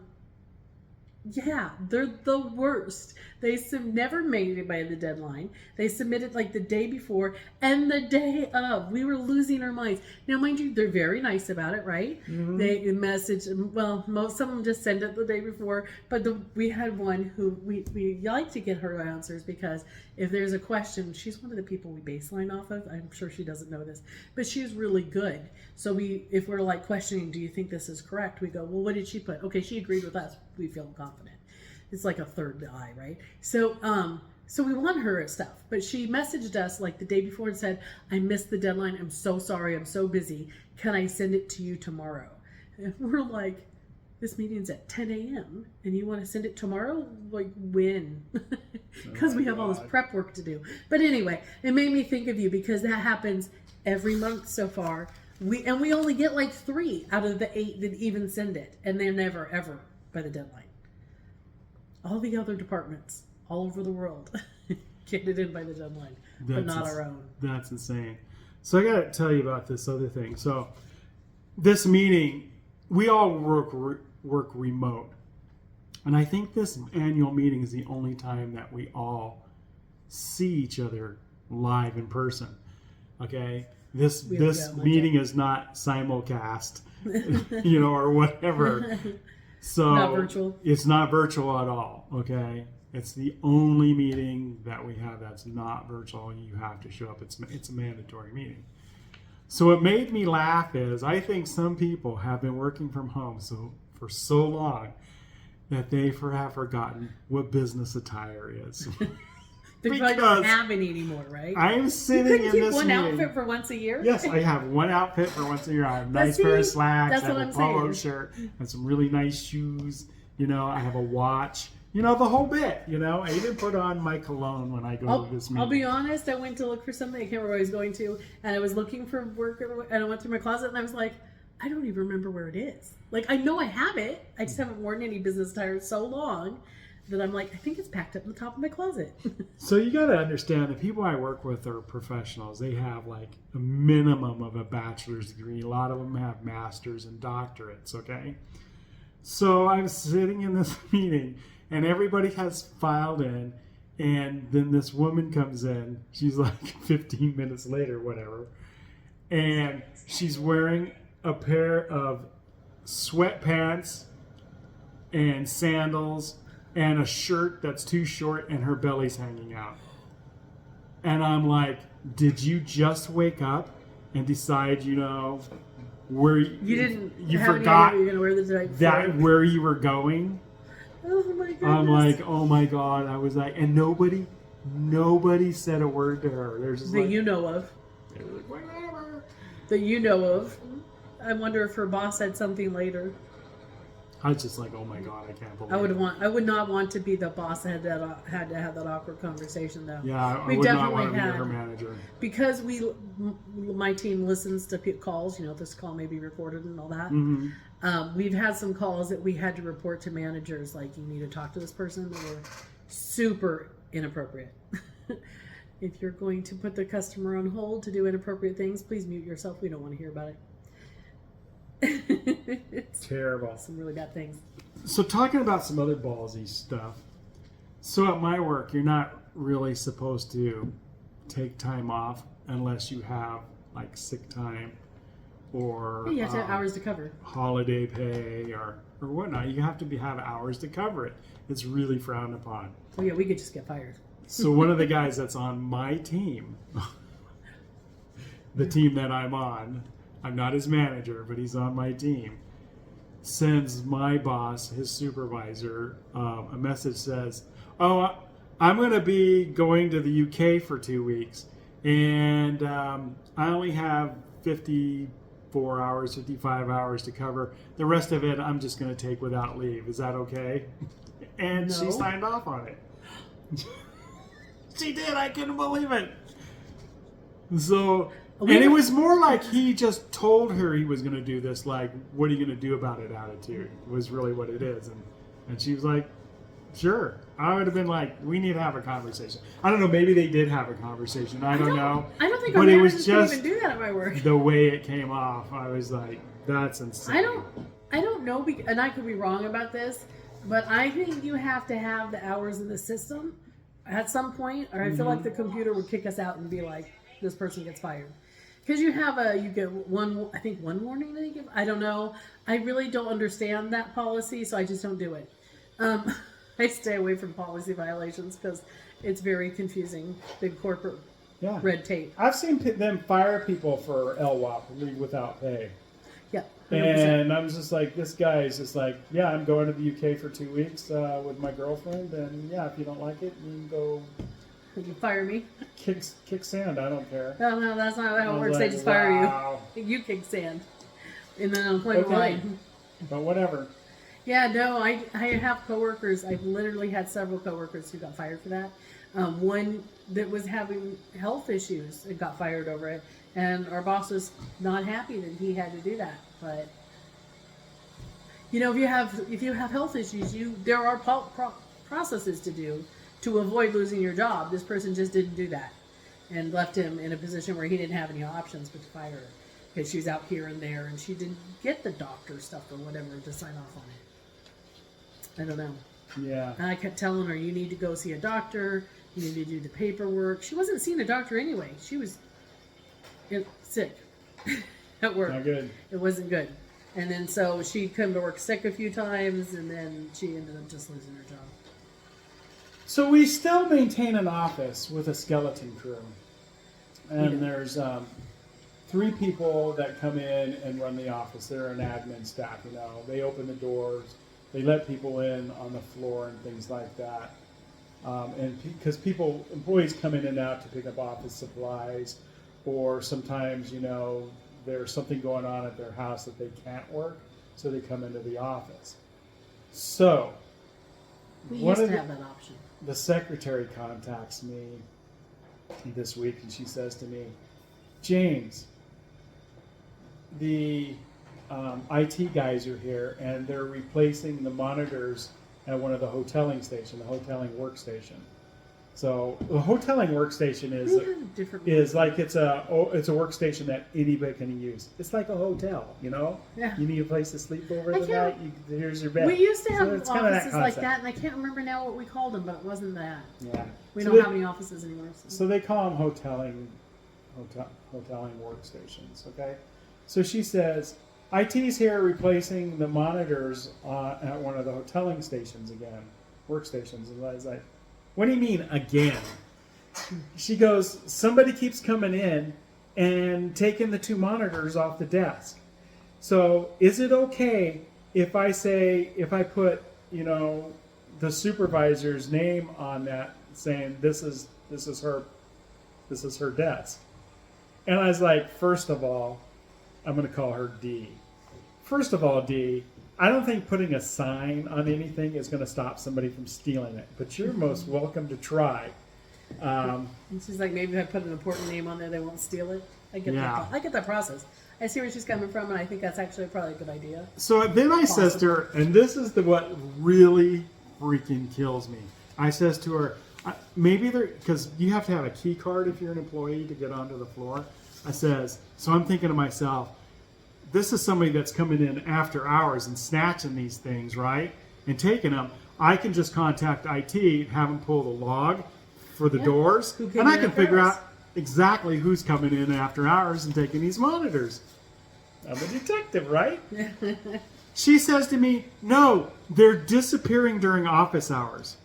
yeah, they're the worst. They never made it by the deadline. They submitted like the day before and the day of. We were losing our minds. Now, mind you, they're very nice about it, right? Mm-hmm. They message, well, some of them just send it the day before. But we had one who we like to get her answers because if there's a question, she's one of the people we baseline off of. I'm sure she doesn't know this, but she's really good. So if we're like questioning, do you think this is correct? We go, well, what did she put? Okay, she agreed with us. We feel confident. It's like a third eye, right? So we want her stuff, but she messaged us like the day before and said, I missed the deadline. I'm so sorry. I'm so busy. Can I send it to you tomorrow? And we're like, this meeting's at 10 a.m. and you want to send it tomorrow? Like when? Because we have all this prep work to do. But anyway, it made me think of you because that happens every month so far. We only get like 3 out of the 8 that even send it. And they're never, ever by the deadline. All the other departments all over the world get it in by the deadline, but not our own. That's insane. So I got to tell you about this other thing. So this meeting, we all work remote. And I think this annual meeting is the only time that we all see each other live in person. Okay? This meeting is not simulcast, or whatever. So not virtual. It's not virtual at all, okay? It's the only meeting that we have that's not virtual. You have to show up. It's a mandatory meeting. So what made me laugh is I think some people have been working from home for so long that they have forgotten what business attire is. They probably don't have any anymore, right? I'm sitting in this meeting. You couldn't keep one outfit for once a year? Yes, I have one outfit for once a year. I have a nice pair of slacks, I have a polo shirt, and some really nice shoes. I have a watch. The whole bit. I even put on my cologne when I go to this meeting. I'll be honest, I went to look for something. I can't remember where I was going to, and I was looking for work, and I went through my closet, and I was like, I don't even remember where it is. Like, I know I have it. I just haven't worn any business attire so long that I'm like, I think it's packed up in the top of my closet. So you got to understand, the people I work with are professionals. They have like a minimum of a bachelor's degree. A lot of them have masters and doctorates, okay? So I was sitting in this meeting, and everybody has filed in, and then this woman comes in. She's like 15 minutes later, whatever, and she's wearing a pair of sweatpants and sandals and a shirt that's too short and her belly's hanging out. And I'm like, did you just wake up and decide, where you forgot you're gonna wear the where you were going? Oh my goodness. I'm like, oh my God. I was like, and nobody said a word to her. There's just that you know of. Whatever. That you know of. I wonder if her boss said something later. I was just like, oh my God, I can't believe I would not want to be the boss that had to have that awkward conversation though. Yeah, I We've would not definitely want to be had, her manager. because my team listens to calls. This call may be recorded and all that. Mm-hmm. We've had some calls that we had to report to managers, like, you need to talk to this person. That were super inappropriate. If you're going to put the customer on hold to do inappropriate things, please mute yourself. We don't want to hear about it. It's terrible. Some really bad things. So talking about some other ballsy stuff. So at my work, you're not really supposed to take time off unless you have like sick time or Yeah, you have to have hours to cover. Holiday pay or whatnot. You have to have hours to cover it. It's really frowned upon. Oh yeah, we could just get fired. So one of the guys that's on my team, the team that I'm on, I'm not his manager, but he's on my team, sends my boss, his supervisor, a message says, oh, I'm going to be going to the UK for 2 weeks, and I only have 54 hours, 55 hours to cover. The rest of it I'm just going to take without leave. Is that okay? And No. She signed off on it. She did. I couldn't believe it. So... And it was more like he just told her he was going to do this, like, what are you going to do about it attitude was really what it is. And she was like, sure. I would have been like, we need to have a conversation. I don't know, maybe they did have a conversation. I don't know. I don't think but our it was managers just can even do that at my work. the way it came off. I was like, that's insane. I don't know, and I could be wrong about this, but I think you have to have the hours in the system at some point, or I feel like the computer would kick us out and be like, this person gets fired. Because you get one warning that you give. I don't know. I really don't understand that policy, so I just don't do it. I stay away from policy violations because it's very confusing. Big corporate red tape. I've seen them fire people for LWAP, leave without pay. Yeah. 100%. And I'm just like, this guy is just like, yeah, I'm going to the UK for 2 weeks with my girlfriend, and yeah, if you don't like it, you can go... You fire me? Kick sand, I don't care. No, that's not how it works. Like, They just fire you. You kick sand. In the unemployment line. But whatever. Yeah, no, I have coworkers. I've literally had several coworkers who got fired for that. One that was having health issues and got fired over it. And our boss was not happy that he had to do that. But, if you have health issues, there are processes to do to avoid losing your job. This person just didn't do that and left him in a position where he didn't have any options but to fire her because she was out here and there and she didn't get the doctor stuff or whatever to sign off on it. I don't know. Yeah. And I kept telling her, you need to go see a doctor. You need to do the paperwork. She wasn't seeing a doctor anyway. She was sick at work. Not good. It wasn't good. And then so she'd come to work sick a few times and then she ended up just losing her job. So we still maintain an office with a skeleton crew. And there's 3 people that come in and run the office. They're an admin staff, They open the doors. They let people in on the floor and things like that. And because employees come in and out to pick up office supplies, or sometimes, there's something going on at their house that they can't work, so they come into the office. So, we used to have that option. The secretary contacts me this week and she says to me, James, the IT guys are here and they're replacing the monitors at one of the hoteling workstation. So the hoteling workstation is like it's a workstation that anybody can use. It's like a hotel, Yeah. You need a place to sleep over the night. Here's your bed. We used to have offices like that, and I can't remember now what we called them, but it wasn't that. Yeah. We don't have any offices anymore. So they call them hoteling workstations. Okay. So she says, IT's here replacing the monitors at one of the hoteling workstations, and I was like, what do you mean again? She goes, somebody keeps coming in and taking the 2 monitors off the desk. So is it okay if I put, the supervisor's name on that saying this is her desk? And I was like, first of all, I'm going to call her D. First of all, D, I don't think putting a sign on anything is going to stop somebody from stealing it, but you're most welcome to try. And she's like, maybe if I put an important name on there, they won't steal it. I get that process. I see where she's coming from, and I think that's actually probably a good idea. So then I says to her, and this is what really freaking kills me. I says to her, maybe because you have to have a key card if you're an employee to get onto the floor. I says, so I'm thinking to myself, this is somebody that's coming in after hours and snatching these things, right? And taking them. I can just contact IT and have them pull the log for the doors. And I can figure out exactly who's coming in after hours and taking these monitors. I'm a detective, right? She says to me, no, they're disappearing during office hours.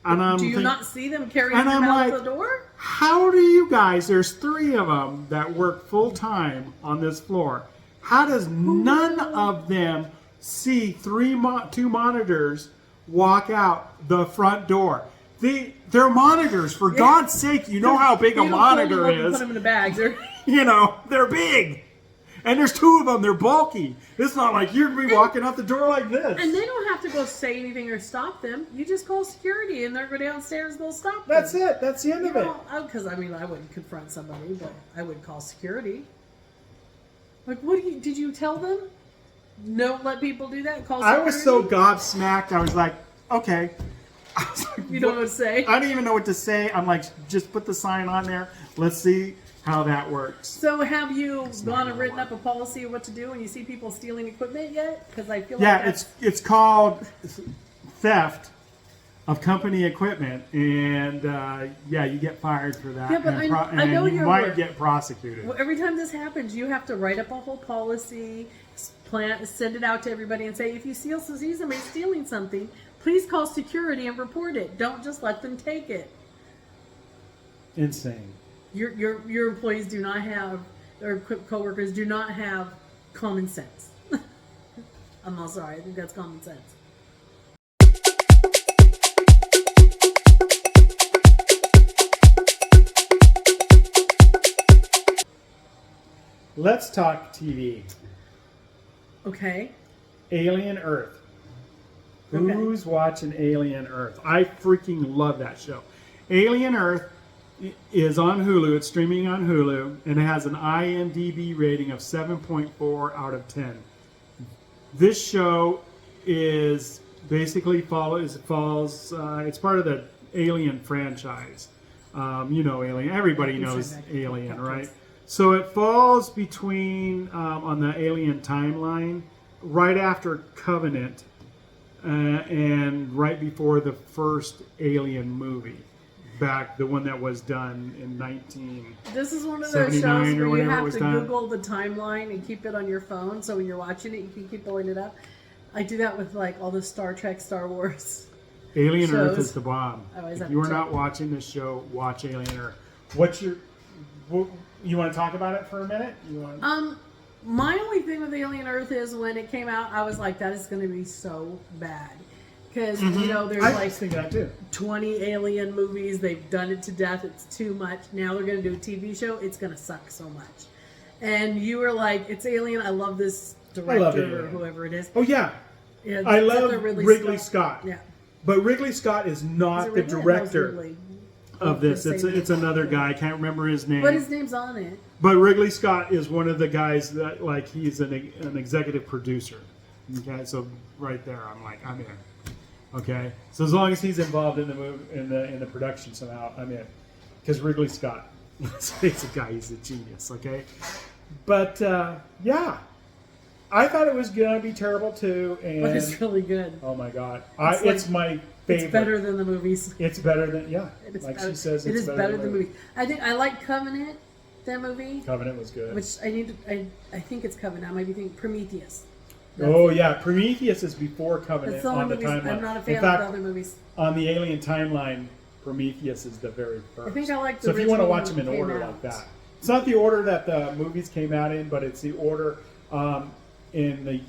And I'm do you not see them carrying them out the door? How do you guys, there's 3 of them that work full time on this floor. How does none of them see 2 monitors walk out the front door? They're monitors, for God's sake. You know how big a monitor is. Put them in the bags. They're big. And there's 2 of them. They're bulky. It's not like you're going to be walking out the door like this. And they don't have to go say anything or stop them. You just call security, and they'll go downstairs and they'll stop them. That's it. That's the end of it. Because, I wouldn't confront somebody, but I would call security. Like, did you tell them? Don't let people do that? Call security? I was so gobsmacked. I was like, okay. You don't know what to say? I don't even know what to say. I'm like, just put the sign on there. Let's see how that works. So have you gone and written up a policy of what to do when you see people stealing equipment yet? Because I feel like it's called theft of company equipment, and you get fired for that. Yeah, but I know you might get prosecuted. Well, every time this happens, you have to write up a whole policy, send it out to everybody, and say, if you see somebody stealing something, please call security and report it. Don't just let them take it. Insane. Your employees do not have, or coworkers do not have common sense. I'm all sorry. I think that's common sense. Let's talk TV. Okay. Alien Earth. Who's watching Alien Earth? I freaking love that show. Alien Earth is on Hulu. It's streaming on Hulu, and it has an IMDb rating of 7.4 out of 10. This show is basically it's part of the Alien franchise. Alien. Everybody knows Alien, right? So it falls between on the Alien timeline, right after Covenant, and right before the first Alien movie. Back, the one that was done in 1979. This is one of those shows where you have to done. Google the timeline and keep it on your phone, so when you're watching it, you can keep pulling it up. I do that with like all the Star Trek, Star Wars. Alien shows. Earth is the bomb. If you are not watching this show, watch Alien Earth. You want to talk about it for a minute? My only thing with Alien Earth is when it came out, I was like, that is going to be so bad. Because, there's 20 Alien movies. They've done it to death. It's too much. Now they're going to do a TV show. It's going to suck so much. And you were like, it's Alien. I love this director or whoever it is. Oh, yeah. I love Ridley Scott. Yeah. But Ridley Scott is not the director of this. It's another guy. I can't remember his name. But his name's on it. But Ridley Scott is one of the guys that, he's an executive producer. Okay, so right there, I'm in. Okay, so as long as he's involved in the movie, in the production somehow, I'm in. Because Ridley Scott, he's a guy, he's a genius. Okay, but I thought it was gonna be terrible too, and but it's really good. Oh my god, it's my favorite. It's better than the movies. It's better than she says. It is better than the movies. I think I like Covenant. That movie. Covenant was good. Which I think it's Covenant. I might be thinking Prometheus. Prometheus is before Covenant on the timeline. I'm not a fan of the other movies. On the Alien timeline, Prometheus is the very first. I think I like the So if you want to watch them in order like that. It's not the order that the movies came out in, but it's the order in the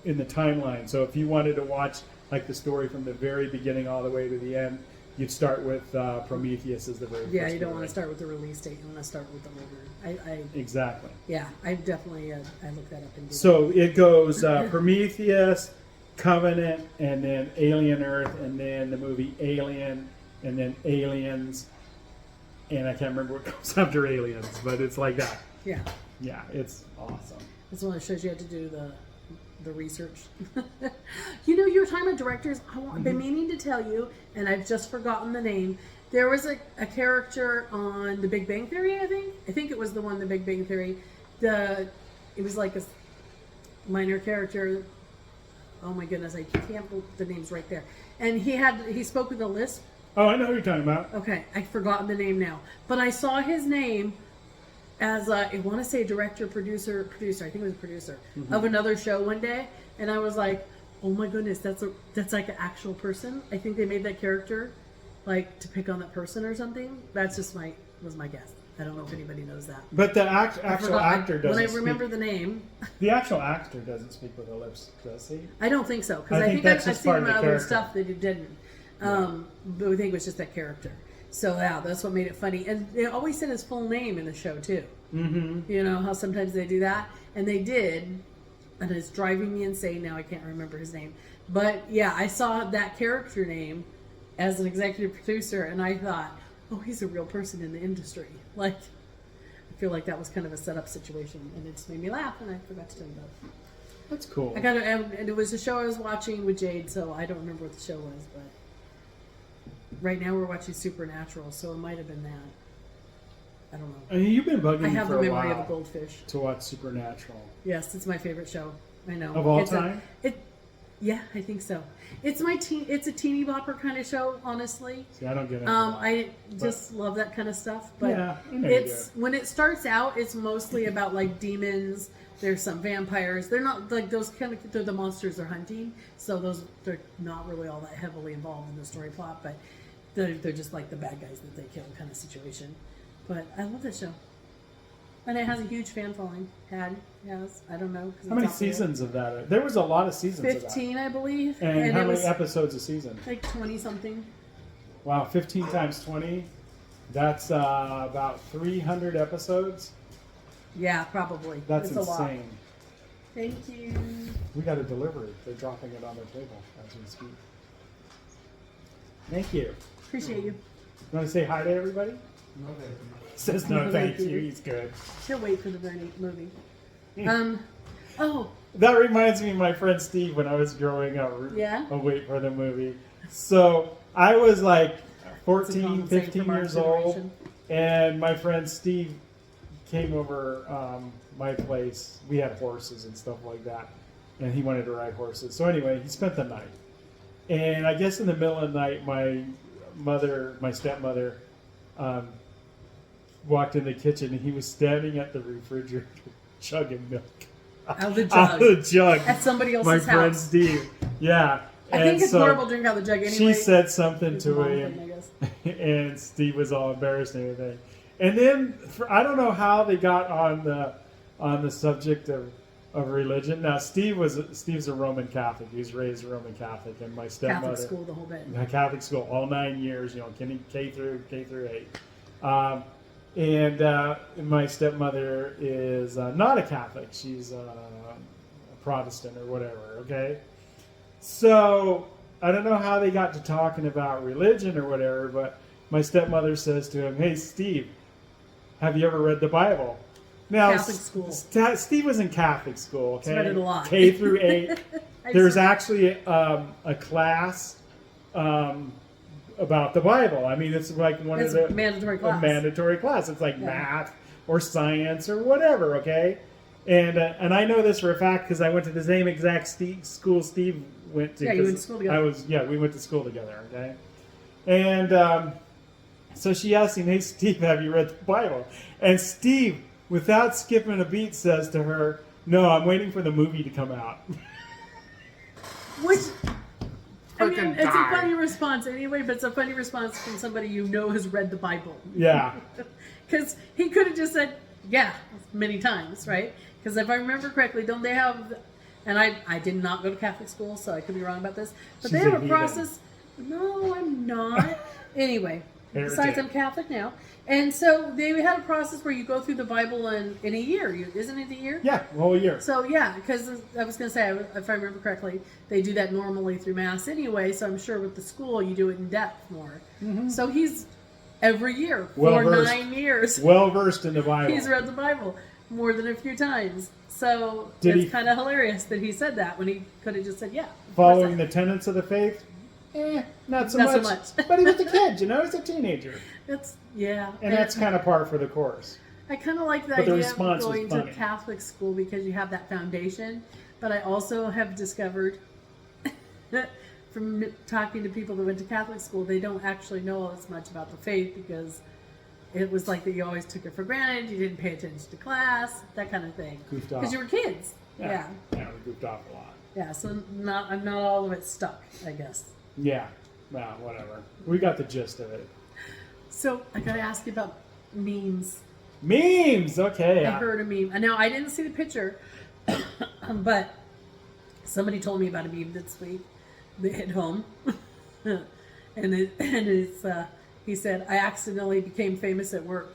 timeline. So if you wanted to watch the story from the very beginning all the way to the end, you'd start with Prometheus as the very Yeah, first you don't movie. want to start with the release date. You want to start with the older. Exactly. Yeah, I definitely I looked that up and did So it goes Prometheus, Covenant, and then Alien Earth, and then the movie Alien, and then Aliens, and I can't remember what comes after Aliens, but it's like that. Yeah. Yeah, it's awesome. That's one that shows you had to do the research. You know, your time of directors, I've been meaning to tell you, and I've just forgotten the name. There was a character on The Big Bang Theory, I think. I think it was the one, The Big Bang Theory. It was like a minor character. Oh my goodness, I can't believe the name's right there. And he spoke with a lisp. Oh, I know who you're talking about. Okay, I've forgotten the name now. But I saw his name as I want to say producer, I think it was a producer of another show one day, and I was like, oh my goodness, that's like an actual person. I think they made that character like to pick on that person or something. That's just was my guess. I don't know if anybody knows that. But the actual actor doesn't. When I remember the name, the actual actor doesn't speak with the lips, does he? I don't think so, because I think I've that's just seen part of the other character. stuff that it didn't. But I think it was just that character. So yeah, that's what made it funny. And they always said his full name in the show too. Mm-hmm. You know how sometimes they do that, and they did, and it's driving me insane now. I can't remember his name, but yeah, I saw that character name as an executive producer, and I thought, oh, he's a real person in the industry. Like, I feel like that was kind of a setup situation, and it just made me laugh, and I forgot to tell you about it. That's cool. And it was a show I was watching with Jade, so I don't remember what the show was, but right now we're watching Supernatural, so it might have been that. I don't know. I mean, you've been bugging I me have for the a memory while of a goldfish. to watch Supernatural. Yes, it's my favorite show. I know. Of all time? Yeah, I think so. It's it's a teeny bopper kind of show, honestly. See, I don't get it. I just love that kind of stuff. But yeah, I know you do. when it starts out, it's mostly about like demons. There's some vampires. They're not like those kind of. They're the monsters they're hunting. So they're not really all that heavily involved in the story plot, but they're just like the bad guys that they kill kind of situation. But I love this show. And it has a huge fan following. Has. I don't know. How many seasons of that? There was a lot of seasons 15, of that. I believe. And how many episodes a season? Like 20-something. Wow, 15 times 20. That's about 300 episodes. Yeah, probably. That's it's insane. A lot. Thank you. We got a delivery. They're dropping it on their table as we speak. Thank you. Appreciate you. You want to say hi to everybody? No, thank you. Says no, thank you. He's good. She'll wait for the movie. Oh. That reminds me of my friend Steve when I was growing up. Yeah? I'll wait for the movie. So I was like 14, 15 years old, and my friend Steve came over my place. We had horses and stuff like that, and he wanted to ride horses. So anyway, he spent the night. And I guess in the middle of the night, my stepmother, walked in the kitchen, and he was standing at the refrigerator chugging milk. Out of the jug. Out of the jug. At somebody else's my house. My friend Steve. Yeah. I think it's horrible to drink out of the jug anyway. She said something to him, and Steve was all embarrassed and everything. And then, I don't know how they got on the subject of religion. Now, Steve's a Roman Catholic. He was raised a Roman Catholic, and my stepmother. Catholic school the whole bit. Catholic school, all 9 years, K through 8. And my stepmother is not a Catholic. She's a Protestant or whatever, okay? So, I don't know how they got to talking about religion or whatever, but my stepmother says to him, "Hey, Steve, have you ever read the Bible?" Now, Catholic school. Steve was in Catholic school, okay? He's read it a lot. K through 8. There's actually a class about the Bible. I mean, it's like it's a mandatory class. A mandatory class. It's like math or science or whatever, okay? And I know this for a fact because I went to the same exact school Steve went to. Yeah, you went to school together. We went to school together, okay? And so she asked him, "Hey, Steve, have you read the Bible?" And Steve, without skipping a beat, says to her, "No, I'm waiting for the movie to come out." Which, I mean, it's a funny response anyway, but it's a funny response from somebody you know has read the Bible. Yeah. Because he could have just said, yeah, many times, right? Because if I remember correctly, don't they have, and I did not go to Catholic school, so I could be wrong about this, but they have a process. No, I'm not. Anyway, Heretic. besides I'm Catholic now. And so they had a process where you go through the Bible in a year. Isn't it a year? Yeah, a whole year. So yeah, because I was going to say, if I remember correctly, they do that normally through Mass anyway. So I'm sure with the school, you do it in depth more. Mm-hmm. So he's every year for 9 years. Well versed in the Bible. He's read the Bible more than a few times. So it's kind of hilarious that he said that when he could have just said, yeah. Following the tenets of the faith? Not so much. But he was a kid, he's a teenager. And that's kind of par for the course. I kind of like the idea of going to Catholic school because you have that foundation. But I also have discovered from talking to people that went to Catholic school, they don't actually know as much about the faith because it was like that you always took it for granted, you didn't pay attention to class, that kind of thing. Goofed off. Because you were kids. Yeah, we goofed off a lot. Yeah, so not all of it stuck, I guess. Yeah, well, whatever. We got the gist of it. So I gotta ask you about memes. Memes, okay. I heard a meme. Now I didn't see the picture, but somebody told me about a meme this week at home, and it's he said, "I accidentally became famous at work.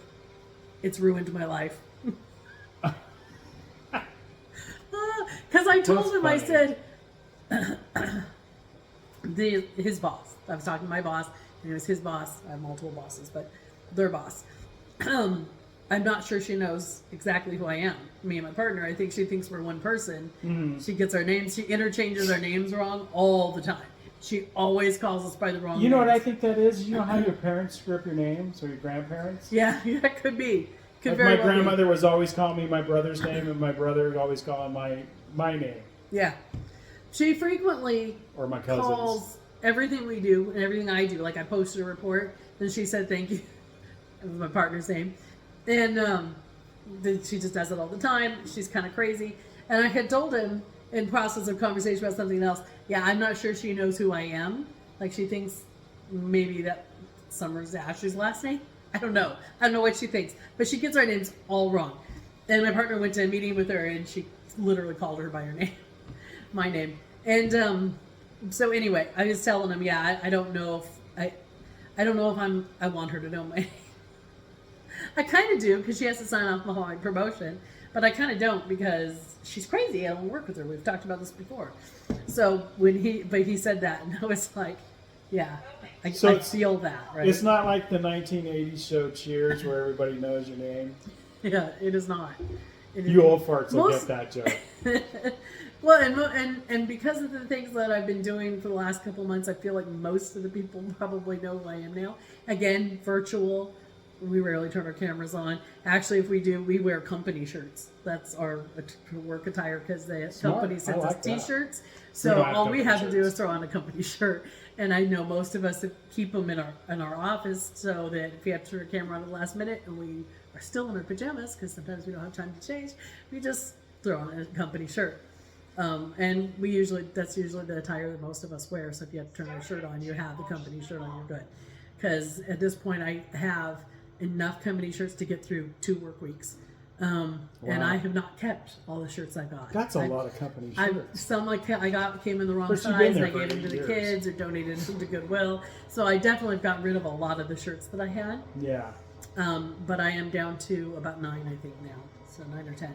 It's ruined my life." Because I told him, I said, his boss. I was talking to my boss, and it was his boss. I have multiple bosses, but their boss. I'm not sure she knows exactly who I am. Me and my partner, I think she thinks we're one person. Mm-hmm. She gets our names, she interchanges our names wrong all the time. She always calls us by the wrong names. You know what I think that is? You know how your parents screw up your names, or your grandparents? Yeah, that could be. Like my grandmother was always calling me my brother's name, and my brother was always calling my name. Yeah. She frequently or my cousins. Calls everything we do and everything I do. Like I posted a report, and she said thank you. It was my partner's name. And she just does it all the time. She's kind of crazy. And I had told him in process of conversation about something else, yeah, I'm not sure she knows who I am. Like she thinks maybe that Summer's Ashley's last name. I don't know. I don't know what she thinks. But she gets our names all wrong. And my partner went to a meeting with her, and she literally called her by her name. My name. And so anyway, I was telling him, yeah, I don't know if I don't know if I want her to know my name. I kind of do because she has to sign off my promotion, but I kind of don't because she's crazy. I don't work with her. We've talked about this before. So he said that, and I was like, yeah, I feel that. Right? It's not like the 1980s show Cheers where everybody knows your name. Yeah, it is not. You old farts will get that joke. Well, and because of the things that I've been doing for the last couple months, I feel like most of the people probably know who I am now. Again, virtual. We rarely turn our cameras on. Actually, if we do, we wear company shirts. That's our work attire because the company sends us T-shirts. So all we have to do is throw on a company shirt. And I know most of us keep them in our office so that if we have to turn our camera on at the last minute and we are still in our pajamas because sometimes we don't have time to change, we just throw on a company shirt. And that's usually the attire that most of us wear. So if you have to turn our shirt on, you have the company shirt on, you're good. Because at this point, I have enough company shirts to get through 2 work weeks. Wow. And I have not kept all the shirts I got. That's a lot of company shirts. Some came in the wrong size, and I gave them to the kids or donated them to Goodwill. So I definitely got rid of a lot of the shirts that I had. Yeah. But I am down to about 9, I think now. So 9 or 10.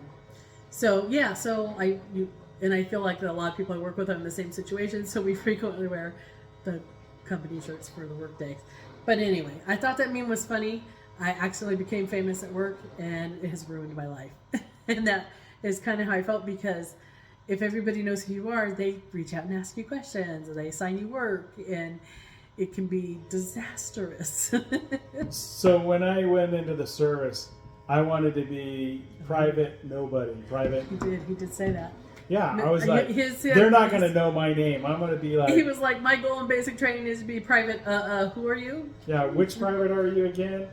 So yeah, and I feel like that a lot of people I work with are in the same situation, so we frequently wear the company shirts for the work days. But anyway, I thought that meme was funny. I actually became famous at work, and it has ruined my life. And that is kind of how I felt, because if everybody knows who you are, they reach out and ask you questions, or they assign you work, and it can be disastrous. So when I went into the service, I wanted to be private nobody. Private. He did say that. Yeah, I was like, they're not going to know my name. I'm going to be like... He was like, my goal in basic training is to be private. Who are you? Yeah, which private are you again?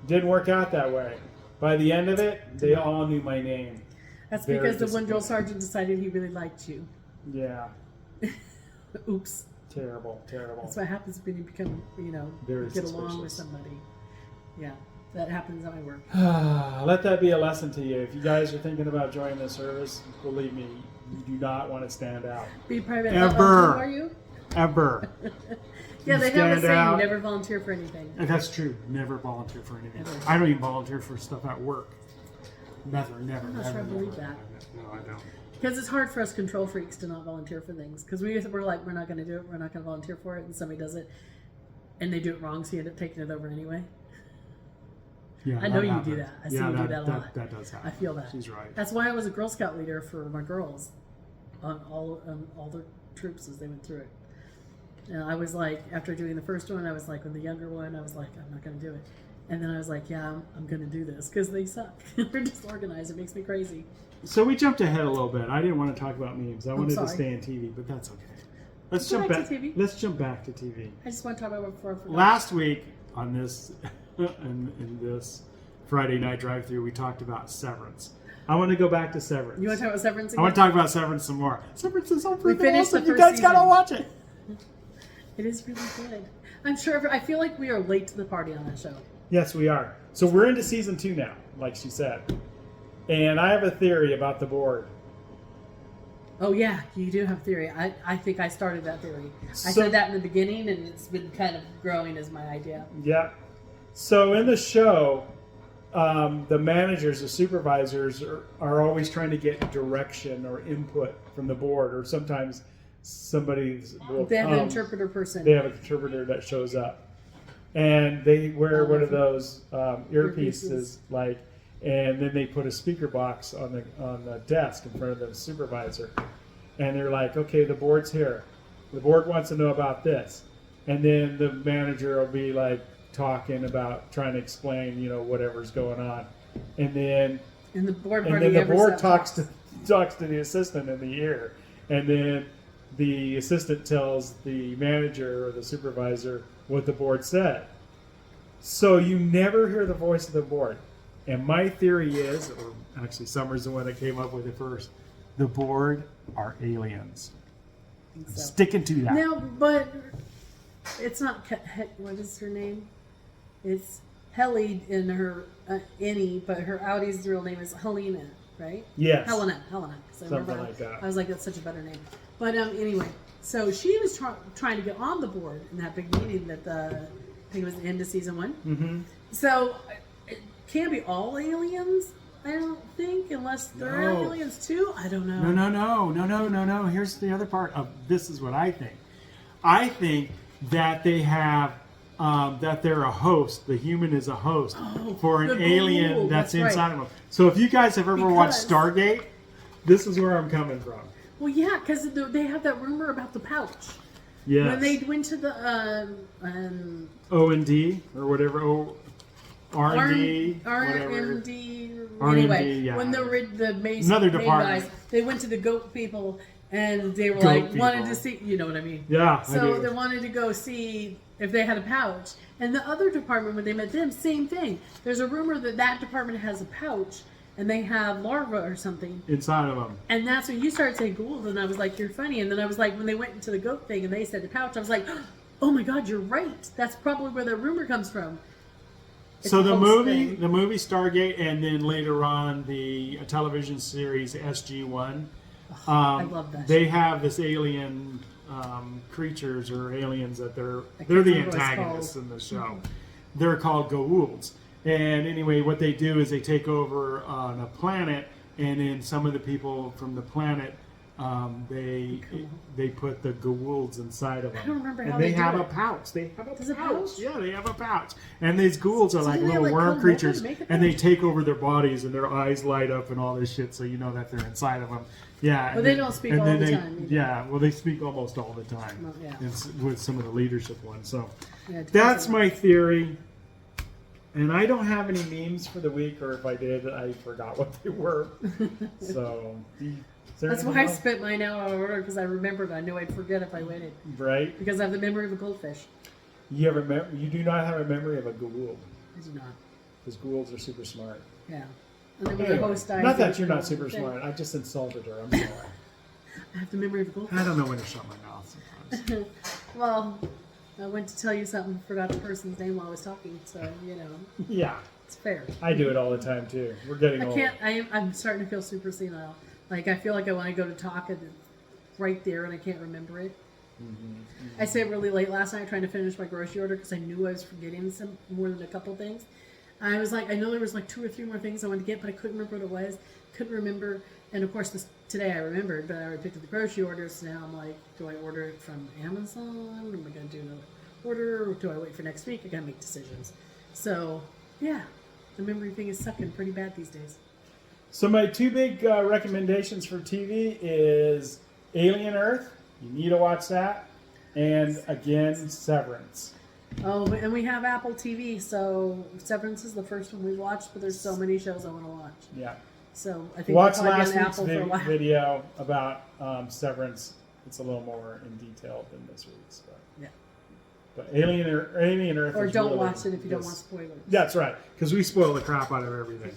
Didn't work out that way. By the end of it, they all knew my name. That's because the one drill sergeant decided he really liked you. Yeah. Oops. Terrible. That's what happens when you become, get along with somebody. Yeah. That happens at my work. Let that be a lesson to you. If you guys are thinking about joining the service, believe me, you do not want to stand out. Be private. Ever. Who are you? Ever. Yeah, You they have a stand saying, out. never volunteer for anything. And that's true. Never volunteer for anything. Never. I don't even volunteer for stuff at work. Never. I'm not never, sure I believe never. that. No, I don't. Because it's hard for us control freaks to not volunteer for things. Because we're like, we're not going to do it. We're not going to volunteer for it. And somebody does it. And they do it wrong, so you end up taking it over anyway. Yeah, I know that you happens. do that. I see you do that a lot. That does happen. I feel that. She's right. That's why I was a Girl Scout leader for my girls on all the troops as they went through it. And I was like, after doing the first one, I was like, with the younger one, I was like, I'm not going to do it. And then I was like, yeah, I'm going to do this because they suck. They're disorganized. It makes me crazy. So we jumped ahead a little bit. I didn't want to talk about memes. I wanted to sorry. stay in TV, but that's okay. Let's Go jump back back to TV. Let's jump back to TV. I just want to talk about it before I forget. Last week on this in this Friday Night Drive Thru, we talked about Severance. I want to go back to Severance. You want to talk about Severance again? I want to talk about Severance some more. Severance is so freaking finished the awesome. You first guys gotta season. watch it. It is really good. I'm sure. I feel like we are late to the party on that show. Yes, we are. So we're into season 2 now, like she said. And I have a theory about the board. Oh yeah, you do have theory. I think I started that theory. I So- said that in the beginning, and it's been kind of growing as my idea. Yeah. So in the show, the managers, the supervisors are always trying to get direction or input from the board, or sometimes somebody will They have an come. interpreter person. They have an interpreter that shows up, and they wear one of those earpieces, like, and then they put a speaker box on the desk in front of the supervisor, and they're like, okay, the board's here. The board wants to know about this, and then the manager will be like trying to explain, whatever's going on, and then And the board and party then the ever board sat- talks to the assistant in the ear, and then the assistant tells the manager or the supervisor what the board said. So you never hear the voice of the board. And my theory is, or actually Summer's the one that came up with it first, the board are aliens. I'm So. sticking to that. No, but it's not. What is her name? It's Helly in her Annie, but her Audi's real name is Helena, right? Yes. Helena. 'Cause I remember Something like that. I was like, that's such a better name. But anyway, so she was trying to get on the board in that big meeting that I think it was the end of season 1. Mm-hmm. So it can't be all aliens, I don't think, unless they're No. aliens too. I don't know. No. Here's the other part of this is what I think. I think that they have that they're a host. The human is a host for an the alien ghoul, that's that's inside right. of them. So if you guys have ever watched Because- Stargate, this is where I'm coming from. Well, yeah, because they have that rumor about the pouch. Yes. When they went to the O&D or whatever. R&D. whatever. RMD. R&D, Anyway, yeah. when the main Another main department. guys, they went to the goat people, and they were Goat like wanted people. to see. You know what I mean? Yeah, I So do. they wanted to go see if they had a pouch. And the other department, when they met them, same thing. There's a rumor that department has a pouch, and they have larvae or something. Inside of them. And that's when you started saying ghouls, and I was like, you're funny. And then I was like, when they went into the goat thing and they said the pouch, I was like, oh my God, you're right. That's probably where the rumor comes from. It's So a the host movie, thing. the movie Stargate, and then later on the television series SG-1. I love that They show. have this alien creatures or aliens that they're can't the remember what it's antagonists called. in the show. They're called Goa'ulds. And anyway, what they do is they take over on a planet, and then some of the people from the planet, they put the Goa'ulds inside of them. I don't remember how and they they do have it. a pouch. They have a Does it pouch. pouch? Yeah, they have a pouch. And these ghouls are So like do they, little like, worm come creatures, over and make a and they pouch? take over their bodies, and their eyes light up and all this shit, so you know that they're inside of them. Yeah. But and they then- don't speak and all then the they- time either. Yeah, well, they speak almost all the time. Well, yeah. With some of the leadership ones. So Yeah, it that's depends my theory. And I don't have any memes for the week, or if I did, I forgot what they were. So is there That's why anything I else? spent mine out on order, because I remembered. I knew I'd forget if I waited. Right? Because I have the memory of a goldfish. You do not have a memory of a Goa'uld, I do not. because Goa'ulds are super smart. Yeah. And then when Anyway, the host dies... not they that you're do not the super thing. smart. I just insulted her. I'm sorry. I have the memory of a goldfish. I don't know when to shut my mouth sometimes. Well, I went to tell you something, forgot the person's name while I was talking, so, Yeah, it's fair. I do it all the time too. We're getting I old. can't, I'm starting to feel super senile. Like, I feel like I want to go to talk and it's right there and I can't remember it. I stayed really late last night trying to finish my grocery order because I knew I was forgetting some more than a couple things. I was like, I know there was like 2 or 3 more things I wanted to get, but I couldn't remember what it was. Couldn't remember. And of course, today I remembered, but I already picked up the grocery orders. So now I'm like, do I order it from Amazon? Am I going to do another order? Or do I wait for next week? I got to make decisions. So, yeah, the memory thing is sucking pretty bad these days. So my 2 big recommendations for TV is Alien Earth. You need to watch that. And again, Severance. Oh, and we have Apple TV, so Severance is the first one we watched, but there's so many shows I want to watch. Yeah. So I think Watch we'll probably last get an week's Apple for a while. video about Severance. It's a little more in detail than this week's. But, Yeah. but Alien Earth. Or is don't really watch it if you don't want spoilers. That's right, because we spoil the crap out of everything.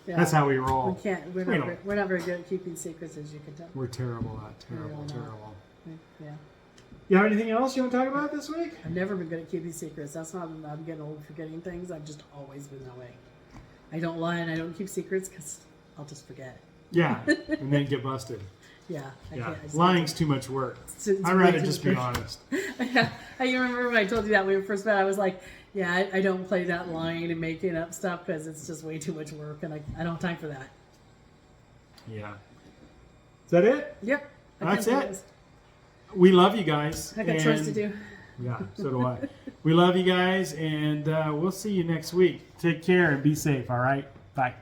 Yeah. That's how we roll. We can't. We're not very good at keeping secrets, as you can tell. We're terrible at terrible. Yeah. You have anything else you want to talk about this week? I've never been good at keeping secrets. That's not. I'm getting old forgetting things. I've just always been that way. I don't lie and I don't keep secrets because I'll just forget. Yeah, and then get busted. Yeah. I Yeah, can't. lying's too much work. It's I'd rather way just too be much. honest. I remember when I told you that when we first met. I was like, yeah, I don't play that lying and making up stuff because it's just way too much work, and I don't have time for that. Yeah. Is that it? Yep. That's it. We love you guys. I got chores to do. Yeah, so do I. We love you guys, and we'll see you next week. Take care and be safe, all right? Bye.